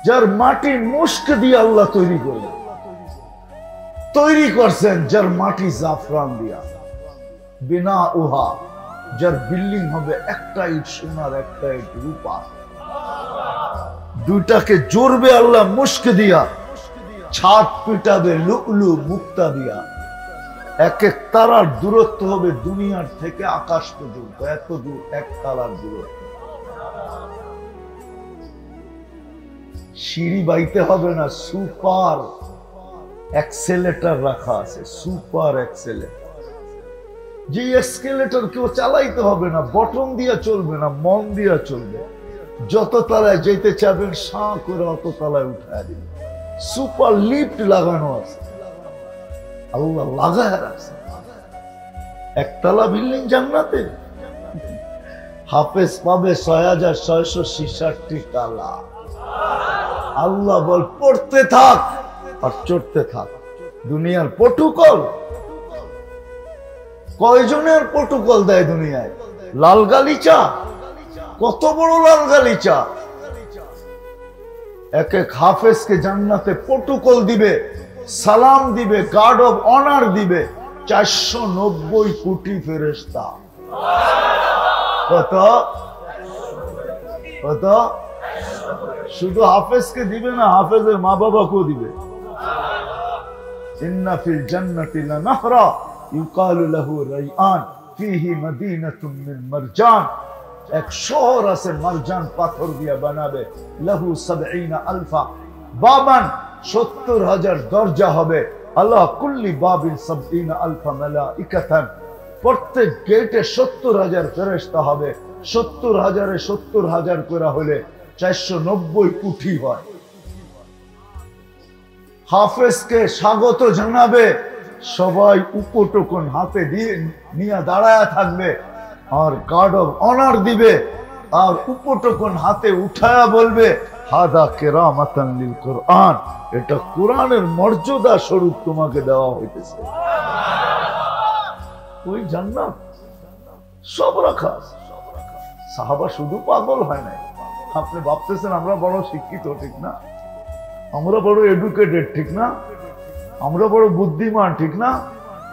যার মাটি মুস্ক দিয়ে আল্লাহ তৈরি করলেন, তৈরি করছেন যার মাটি জাফরান দিয়া। বিনা উহা, যার বিল্ডিং হবে একটা ইট সোনার, একটা ইট রূপা, দুইটাকে জোরবে আল্লাহ মুস্ক দিয়া, ছাদ পিটাবে লুকলু মুক্তা দিয়া। এক এক তারার দূরত্ব হবে দুনিয়ার থেকে আকাশ পর্যন্ত, এত দূর এক তারার দূরত্ব। সিঁড়ি বাইতে হবে না, সুপার অ্যাক্সেলেটর রাখা আছে, সুপার অ্যাক্সেলেটর। যে এক্সকেলেটর কেউ চালাইতে হবে না, বটন দিয়া চলবে না, মন দিয়া চলবে। যত তলায় যেতে চাবেন সাঁ করে অত তলায় উঠায় দিবে। সুপার লিফট লাগানো আছে, আল্লাহ লাগায় রাখছে। একতলা বিল্ডিং জান্নাতে, হাফেজ পাবে ৬৬৬৬ তালা। আল্লাহ বল পড়তে থাক আর চড়তে থাক। দুনিয়ার প্রটোকল, কয়জনের প্রটোকল দেয় দুনিয়ায়? লাল গালিচা, কত বড় লাল গালিচা। এক এক হাফেজকে জান্নাতে প্রটোকল দিবে, সালাম দিবে, গার্ড অফ অনার দিবে ৪৯০ কোটি ফেরেশতা। কত কত? শুধু হাফেজকে দিবে না, হাফেজের মা বাবাকেও দিবে। ইন্না ফিল জান্নাতি লানাহরা ইউকালু লাহু রাইআন ফিহি মাদিনাতুম মিন মারজান। এক শহর আছে মারজান পাথর দিয়ে বানাবে। লাহু ৭০ আলফা বাবান, ৭০,০০০ দরজা হবে। আল্লাহ কুল্লি বাবিন ৭০ আলফা মালাইকাতান, প্রত্যেক গেটে ৭০,০০০ ফেরেশতা হবে। ৭০,০০০ ৭০,০০০ করে হলে ৪৯০ কোটি হয়। হাফেজকে স্বাগত জানাবে, সবাই উপটোকন হাতে দিয়ে নিয়ে দাঁড়ায় থাকবে, আর গার্ড অফ অনার দিবে, আর উপটোকন হাতে উঠায়া বলবে হাদা কেরামাতান লিল কোরআন, এটা কোরআনের মর্যাদা স্বরূপ তোমাকে দেওয়া হইতেছে। ওই জান্নাত সব রাখা। সাহাবা শুধু পাগল হয় নাই। আপনি ভাবতেছেন আমরা বড় শিক্ষিত, ঠিক না? আমরা বড় এডুকেটেড, ঠিক না? আমরা বড় বুদ্ধিমান, ঠিক না?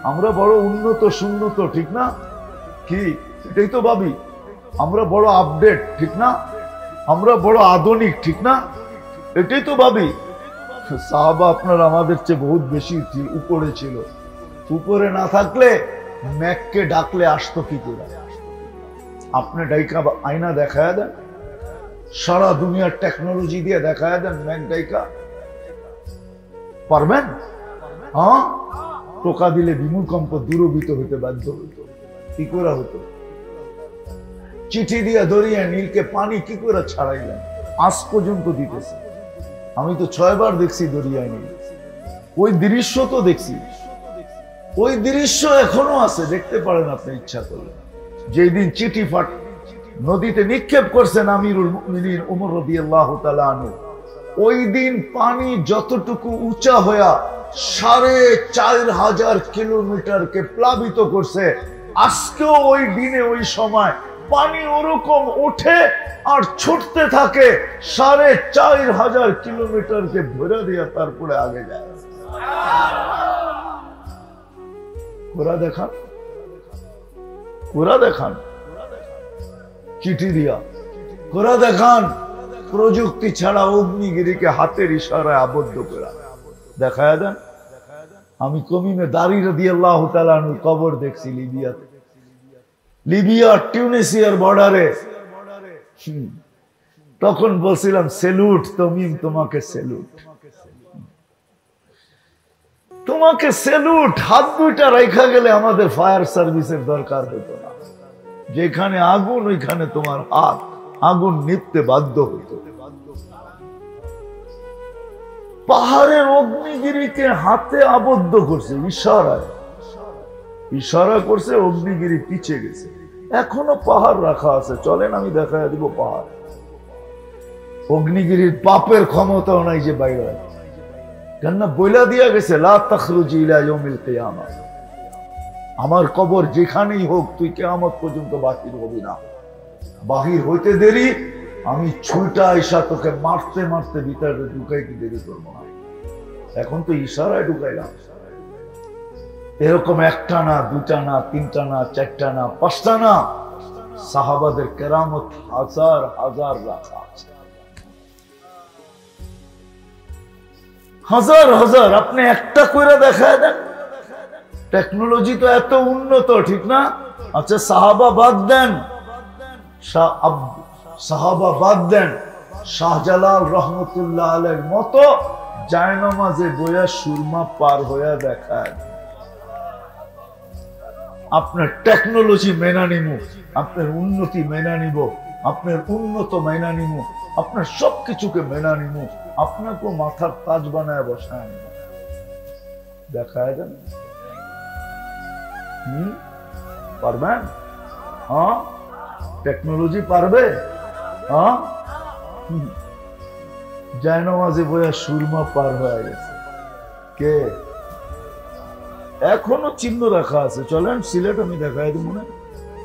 আমরা বড় উন্নত সুন্নত, ঠিক না? কি এটাই তো ভাবি। আমরা বড় আপডেট, ঠিক না? আমরা বড় আধুনিক, ঠিক না? এটাই তো ভাবি। সাহাবা আপনার আমাদের চেয়ে বহুত বেশি উপরে ছিল। উপরে না থাকলে ম্যাককে ডাকলে আসতো কি করে? আপনি ডাইকা আয়না দেখায় দেন, সারা দুনিয়ার টেকনোলজি দিয়ে দেখায় দেন, ম্যাক ডাইকা পারবেন? হ্যাঁ, টোকা দিলে বিমূর্কম্প দূরভূত হইতে বাধ্য হইত। কি করে হতো? চিঠি দিয়া দরিয়া নীলকে পানি কি করে ছাড়াইলেন? আজ পর্যন্ত দিতেছে। আমি তো ৬ বার দেখছি দরিয়ায় নীল। ওই দৃশ্য তো দেখছি, ওই দৃশ্য এখনো আছে, দেখতে পারেন আপনি ইচ্ছা করলে। যেই দিন চিঠি নদীতে নিক্ষেপ করছেন আমিরুল মুমিনিন ওমর রাদিয়াল্লাহু তাআলা আনহু, ওই দিন পানি যতটুকু উঁচা হইয়া ৪৫০০ কিলোমিটারকে প্লাবিত করছে, আজকেও ওই দিনে ওই সময় পানি ওরকম ওঠে আর ছুটতে থাকে, ৪৫০০ কিলোমিটারকে ভরে দিয়া তারপরে আগে যায়। ওরা দেখান, ওরা দেখান চিঠি দিয়া, ওরা দেখান প্রযুক্তি ছাড়া অগ্নিগিরিকে হাতের ইশারায় আবদ্ধ করা দেখায় দেন। আমি কমিমে দাঁড়ি রাদিয়াল্লাহু তাআলা আনহুর কবর দেখছি লিবিয়াতে, লিবিয়া টিউনিসিয়ার বর্ডারে। তখন বলছিলাম সেলুট তমিম, তোমাকে সেলুট, তোমাকে সেলুট। হাত দুইটা রেখা গেলে আমাদের ফায়ার সার্ভিসের দরকার হতো না। যেখানে আগুন ওইখানে তোমার হাত, আগুন নিভতে বাধ্য হইত। পাহাড়ের অগ্নিগিরিকে হাতে আবদ্ধ করছে ইশারায়, ইশারা করছে, অগ্নিগিরি পিছিয়ে গেছে। এখনো পাহাড় রাখা আছে, চলেন আমি দেখায় দিব পাহাড়। অগ্নিগিরির পাপের ক্ষমতাও নাই যে বাইরে, কেননা বইলা দিয়া গেছে লা তাখরুজি ইলা ইয়াউমিল কিয়ামাহ, আমার কবর যেখানেই হোক তুই কিয়ামত পর্যন্ত বাহির হবি না। বাহির হইতে দেরি, আমি ছুটা আইসা তোকে মারতে মারতে ভিতরে ঢুকাইতে দেরি করবো না। এখন তো ইশারায় ঢুকাইলাম। এরকম একটা না, দুটা না, তিনটা না, চারটা না, পাঁচটা না, সাহাবাদের কেরামত হাজার হাজার রাখা আছে, হাজার হাজার। আপনি একটা করে দেখায় দেন। টেকনোলজি তো এত উন্নত, ঠিক না? আচ্ছা সাহাবা বাদ দেন, সাহাবা বাদ দেন, শাহজালাল রহমতুল্লাহ আলাইহির মতো জায়নামাজে বইয়া সুরমা পার হইয়া দেখায়। আপনার টেকনোলজি মেনা নিব, আপনার উন্নতি মেনা নিব, আপনার উন্নত মেনা নিব, আপনার সবকিছুকে মেনা নিব, আপনাকেও মাথার তাজ বানায় বসায় নিব, দেখায় দেন। পারবেন? হ্যাঁ, টেকনোলজি পারবে? হ্যাঁ, জায়নামাজে বইয়া সুরমা পার হয়ে গেছে। কে? এখনো চিহ্ন রাখা আছে, চলেন সিলেট আমি দেখাই দিব, মনে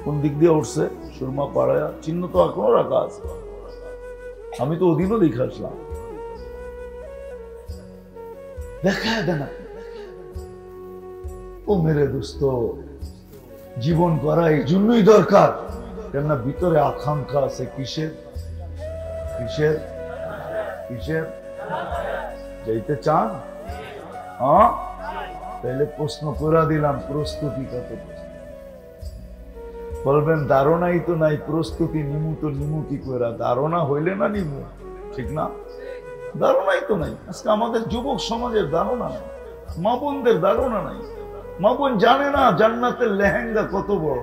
কোন দিক দিয়ে উঠছে সুরমা পাড়ায়, চিহ্ন তো এখনো রাখা আছে। আমি তো ওদিনও দেখে আসলাম, দেখায় দেন। ও মেরে দোস্ত, জীবন করা এই জন্যই দরকার, কেননা ভিতরে আকাঙ্ক্ষা আছে। কিসের? কিসের? কিসের? যাইতে চান? হ্যাঁ, তাহলে প্রশ্ন করে দিলাম, প্রস্তুতি কত? বলবেন ধারণাই তো নাই, প্রস্তুতি নিমু তো নিমু কি করে? ধারণা হইলে না নিমু, ঠিক না? ধারণাই তো নাই। আজকে আমাদের যুবক সমাজের ধারণা নাই, মা বোনদের ধারণা নাই। মা বোন জানে না জান্নাতের লেহেঙ্গা কত বড়,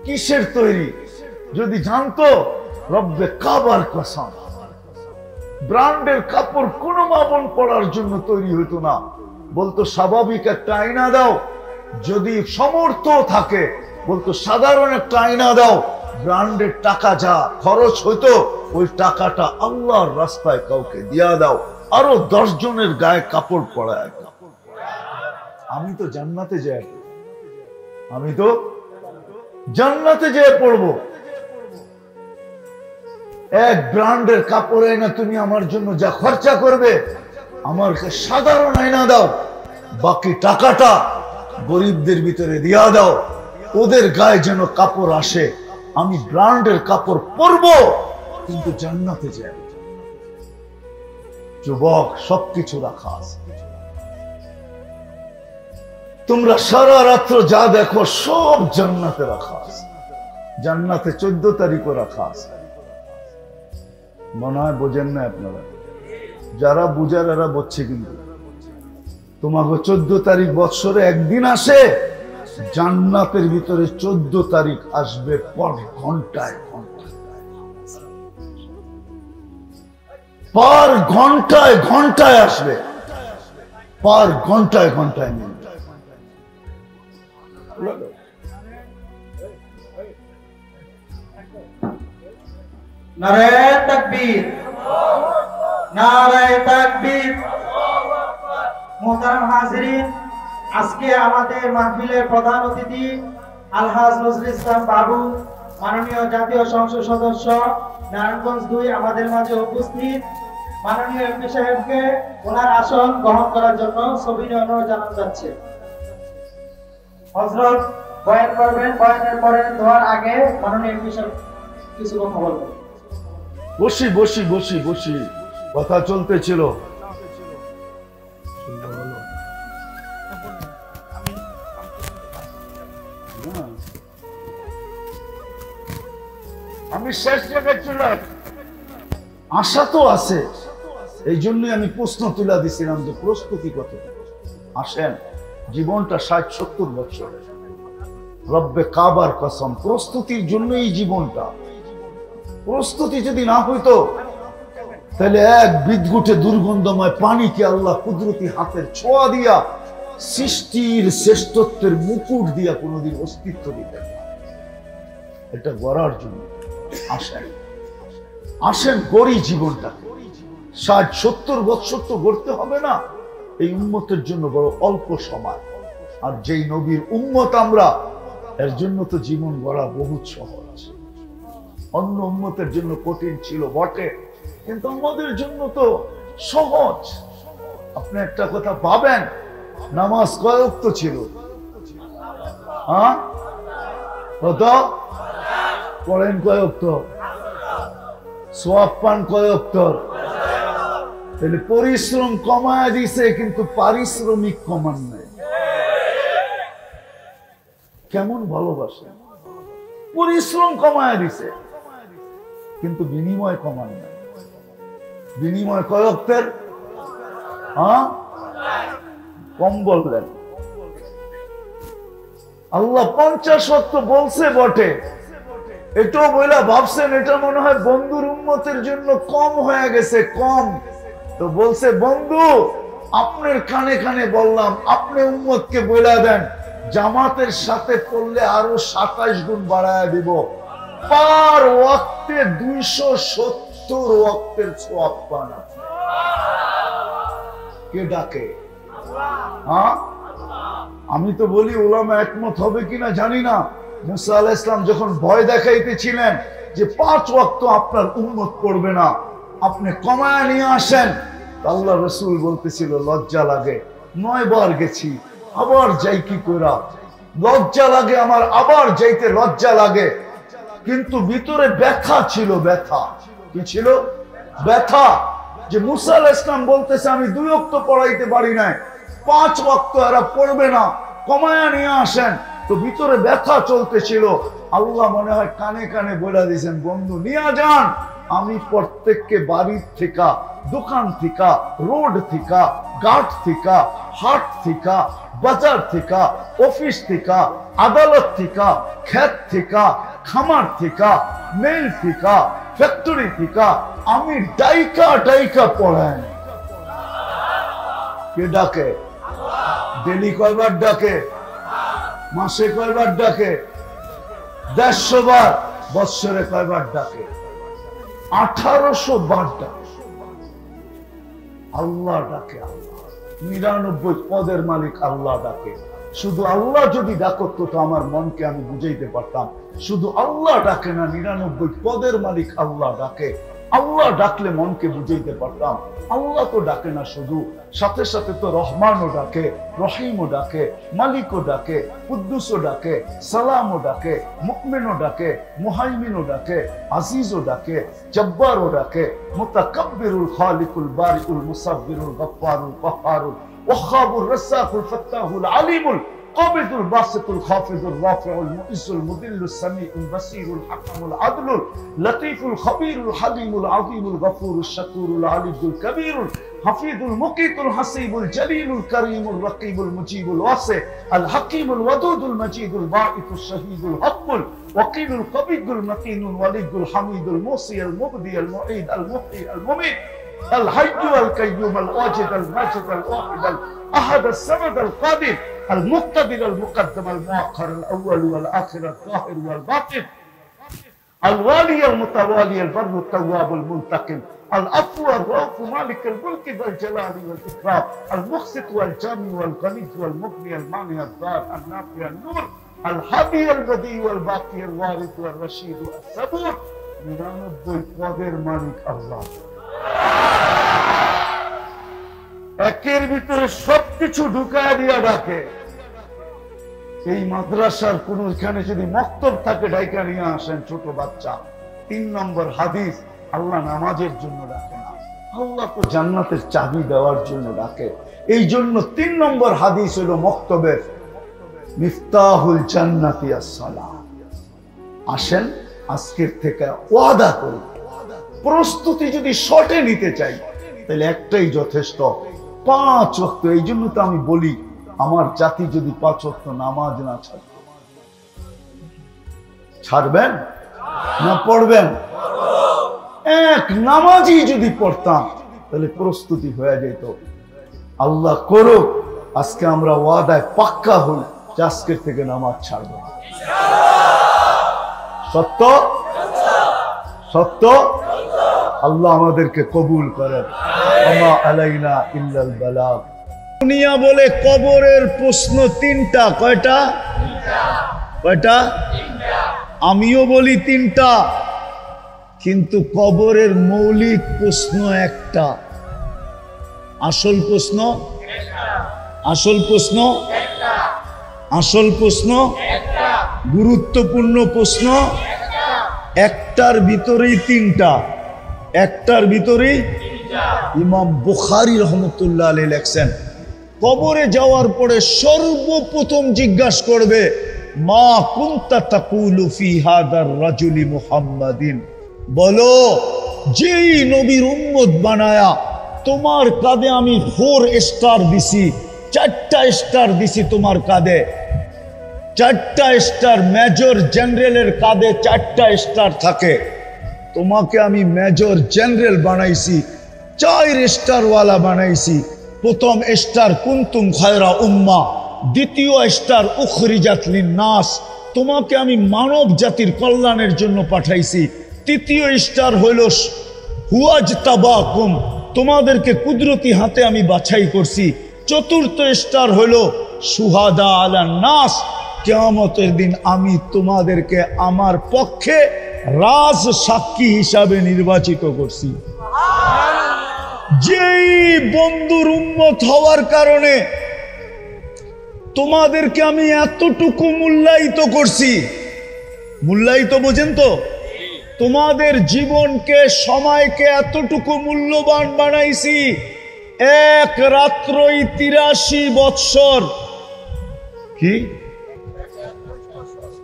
কিসের তৈরি। যদি জানতো, রব্বে কাবার কসম, ব্র্যান্ডের কাপড় কোন মা বোন পরার জন্য তৈরি হইতো না। বলতো স্বাভাবিক একটা আয়না দাও, যদি সমর্থ থাকে বলতো সাধারণ একটা আয়না দাও। ব্র্যান্ডের টাকা যা খরচ হইতো, ওই টাকাটা আল্লাহর রাস্তায় কাউকে দিয়া দাও, আরো 10 জনের গায়ে কাপড় পরায়। আমি তো জান্নাতে যাই, আমি তো জান্নাতে যেয়ে পড়বো। এক ব্র্যান্ডের কাপড় আয়না তুমি আমার জন্য যা খরচা করবে, আমাকে সাধারণ আয়না দাও, বাকি টাকাটা গরিবদের ভিতরে দিয়া দাও, ওদের গায়ে যেন কাপড় আসে। আমি ব্র্যান্ডের কাপড় পরবো, কিন্তু জান্নাতে যাই। যুবক, সবকিছু রাখা আছে। তোমরা সারা রাত্র যা দেখো সব জান্নাতে রাখা আছে। জান্নাতে 14 তারিখও রাখা আছে। মনে হয় বোঝেন না আপনারা, যারা বুঝার এরা বুঝছে। কিন্তু তোমাকে 14 তারিখ বৎসরে একদিন আসে, জান্নাতের ভিতরে 14 তারিখ আসবে পর ঘন্টায় ঘন্টায়, পার ঘন্টায় ঘন্টায় আসবে, পার ঘন্টায় ঘন্টায় মিলবে। নারে তাকবীর, নারে তাকবীর। মুহতারাম হাজিরিন, আজকে আমাদের মাহফিলের প্রধান অতিথি আলহাজ নজরুল ইসলাম বাবু, মাননীয় জাতীয় সংসদ সদস্য নারায়ণগঞ্জ 2 আমাদের মাঝে উপস্থিত। মাননীয় এমপি সাহেবকে ওনার আসন গ্রহণ করার জন্য সবিনয় অনুরোধ জানানো যাচ্ছে। হযরত বয়ান করবেন, বয়ানের পরে দোয়ার আগে মাননীয় এমপি সাহেব কিছু কথা বলবেন। বসি বসি বসি বসি, কথা চলতেছিল। আমি শেষ জায়গায় চলে, আশা তো আছে, এই জন্যই আমি প্রশ্ন তুলে দিছিলাম যে প্রস্তুতি কত। আসেন, জীবনটা 60-70 বছর, রব্বে কাবার কসম, প্রস্তুতির জন্যই জীবনটা। প্রস্তুতি যদি না হইতো, তাহলে এক বিদ্যুটে দুর্গন্ধময় পানিকে আল্লাহ কুদরতি হাতের ছোঁয়া দিয়া সৃষ্টির শ্রেষ্ঠত্বের মুকুট দিয়া কোনোদিন অস্তিত্ব দিতেন না। এটা গড়ার জন্য আসেন, আসেন গড়ি জীবনটা। 60-70 বছর তো গড়তে হবে না, এই উম্মতের জন্য বড় অল্প সময়। আর যেই নবীর উম্মত আমরা, এর জন্য তো জীবন গড়া বহুত সহজ। অন্য উম্মতের জন্য কঠিন ছিল বটে, কিন্তু আমাদের জন্য তো সহজ। আপনি একটা কথা ভাবেন, নামাজ কয় ওয়াক্ত ছিল? হ্যাঁ, কত পড়েন? কয় ওয়াক্ত? সওয়াব পান কয় ওয়াক্ত? তাহলে পরিশ্রম কমায় দিছে, কিন্তু পারিশ্রমিক কমান নাই। কেমন ভালোবাসে! পরিশ্রম কমায় দিছে, কিন্তু বিনিময় কমান না। বিনিময় কয় ওয়াক্তের? হ্যাঁ, কম বললেন। আল্লাহ 50 ওয়াক্ত বলছে বটে, এটাও বইলা ভাবছেন এটা মনে হয় বন্ধুর উম্মতের জন্য কম হয়ে গেছে, কম। তো বলছে বন্ধু আপনার কানে কানে বললাম, আপনি উম্মতকে বইলা দেন জামাতের সাথে পড়লে আরো 27 গুণ বাড়ায় দিব, পার ওয়াক্তে 270 ওয়াক্তের সওয়াব পান। কে ডাকে? হ্যাঁ, আমি তো বলি উলামা একমত হবে কিনা জানি না। মুসা আলাইহিস সালাম যখন ভয় দেখাইতেছিলেন যে 5 ওয়াক্ত আপনার উম্মত পড়বে না, আপনি কমায় নিয়ে আসেন, আল্লাহ রাসূল বলতেছিল লজ্জা লাগে, 9 বার গেছি, আবার যাই কি কইরা, লজ্জা লাগে আমার, আবার যাইতে লজ্জা লাগে। কিন্তু ভিতরে ব্যথা ছিল, ব্যথা। কি ছিল? ব্যথা। যে মুসা আলাইহিস সালাম বলতেছে আমি 2 ওয়াক্ত পড়াইতে পারি না, 5 ওয়াক্ত এরা পড়বে না, কমায়া নিয়ে আসেন। তো ভিতরে ব্যথা চলতেছিল। আল্লাহ মনে হয় কানে কানে বলে দিয়েছেন বন্ধু নিয়ে যান, আমি প্রত্যেককে বাড়ির থেকে, দোকান থেকে, রোড থেকে, ঘাট থেকে, হাট থেকে, বাজার থেকে, অফিস থেকে, আদালত থেকে, ক্ষেত থেকে, খামার থেকে, মিল থেকে, ফ্যাক্টরি থেকে আমি ডাইকা ডাইকা পড়াই। কে ডাকে? ডেলি কয়বার ডাকে? মাসে কয়বার ডাকে? 150 বার। বৎসরে কয়বার ডাকে? 1800 বার ডাকে। আল্লাহ ডাকে, আল্লাহ 99 পদের মালিক আল্লাহ ডাকে। শুধু আল্লাহ যদি ডাকতো তো আমার মনকে আমি বুঝাইতে পারতাম। শুধু আল্লাহ ডাকে না, 99 পদের মালিক আল্লাহ ডাকে। আল্লাহ ডাকলে মনকে বুঝাইতে পারতাম। আল্লাহ তো ডাকে না শুধু, সাথে সাথে তো রহমানও ডাকে, রহিমও ডাকে, মালিকও ডাকে, কুদ্দুসও ডাকে, সালামও ডাকে, মুমিনও ডাকে, মুহাইমিনও ডাকে, আজিজও ডাকে, জব্বারও ডাকে, মুতাকাব্বিরুল খালিকুল বারিউল মুসাব্বিরুল গফফারুল কহ্হারুল ওয়াহ্হাবুর রাসাকুল ফাত্তাহুল আলিমুল قابض الباسط الخافض الرافع المؤز المذل السميع البصير الحكم العدل اللطيف الخبير الحليم العظيم الغفور الشكور العلي الكبير الحفيظ المقيت الحسيب الجليل الكريم الرقيب المجيب الواسع الحكيم الودود المجيد الباعث الشهيد الحق الوكيل القبيض المتين الولي الحميد الموصي المبدي المعيد المحيي المميت الحي القيوم الواجد الماجد الواحد الأحد الصمد القادر المقتدر المقدم المؤخر الأول والآخر الظاهر والباطن الوالي المتوالي البر التواب المنتقم العفو الرؤوف مالك الملك ذا الجلال والإكرام المقسط والجامع والغني والمغني المانع الضار النافع النور الهادي البديع والباقي الوارث والرشيد الصبور من القادر مالك الله একের ভিতরে সবকিছু ঢুকায় দিয়া ডাকে। এই মাদ্রাসার কোন এখানে যদি মক্তব থাকে ডাইকা নিয়ে আসেন ছোট বাচ্চা। 3 নম্বর হাদিস, আল্লাহ নামাজের জন্য ডাকে না, আল্লাহ তো জান্নাতের চাবি দেওয়ার জন্য ডাকে। এই জন্য 3 নম্বর হাদিস হলো মক্তবের মিফতাহুল জান্নাতি আস-সালাহ। আসেন আজকের থেকে ওয়াদা করি, প্রস্তুতি যদি শর্টে নিতে চাই তাহলে একটাই যথেষ্ট, 5 ওয়াক্ত। এই জন্য তো আমি বলি আমার জাতি যদি 5 ওয়াক্ত নামাজ না ছাড়ে, ছাড়বেন না পড়বেন? এক নামাজই যদি পড়তাম তাহলে প্রস্তুতি হয়ে যেত। আল্লাহ করুক আজকে আমরা ওয়াদায় পাক্কা হই যে আজকের থেকে নামাজ ছাড়ব। সত্য সত্য। আল্লাহ আমাদেরকে কবুল করেন। ওমা আলাইনা ইল্লাল বালাগ। দুনিয়া বলে কবরের প্রশ্ন 3টা। কয়টা? কয়টা? আমিও বলি 3টা, কিন্তু কবরের মৌলিক প্রশ্ন একটা। আসল প্রশ্ন আসল প্রশ্ন আসল প্রশ্ন গুরুত্বপূর্ণ প্রশ্ন একটার ভিতরেই 3টা। একটার ভিতরেই ইমাম বুখারী রহমতুল্লাহ আলাইহি লেখছেন, কবরে যাওয়ার পরে সর্বপ্রথম জিজ্ঞাসা করবে মা কুনতা তাকুলু ফি হাদার রাজুলি মুহাম্মাদিন। বলো, যেই নবীর উম্মত বানায়া তোমার কাঁধে আমি 4 স্টার দিছি, 4টা স্টার দিছি তোমার কাঁধে, 4টা স্টার। মেজর জেনারেলের কাঁধে 4টা স্টার থাকে, তোমাকে আমি মেজর জেনারেল বানাইছি, 4 স্টারওয়ালা বানাইছি। প্রথম স্টার কুনতুম খায়রা উম্মাহ, দ্বিতীয় স্টার উখরিজাত লিন্নাস, তোমাকে আমি মানব জাতির কল্যাণের জন্য পাঠাইছি। তৃতীয় স্টার হইল হুয়াজতাবাকুম, তোমাদেরকে কুদরতি হাতে আমি বাছাই করছি। চতুর্থ স্টার হইল শুহাদা আলান নাস, কিয়ামতের দিন আমি তোমাদেরকে আমার পক্ষে রাজ সাক্ষী হিসাবে নির্বাচিত করছি। যেই বন্ধুর উম্মত হওয়ার কারণে তোমাদেরকে আমি এতটুকু মূল্যায়িত করছি, মূল্যায়িত বোঝেন তো, তোমাদের জীবনকে সময়কে এতটুকু মূল্যবান বানাইছি। এক রাত্রই 83 বৎসর, কি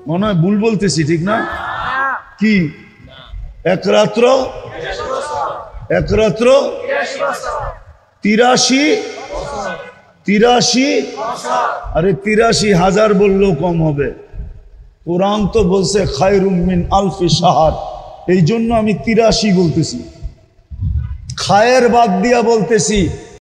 মনে হয় ভুল বলতেছি, ঠিক না? কি এক রাত্র 83, আরে 83,000 বললেও কম হবে। কোরআন তো বলছে খায়রুম মিন আলফি শাহর, এই জন্য আমি 83 বলতেছি, খায়ের বাদ দিয়া বলতেছি।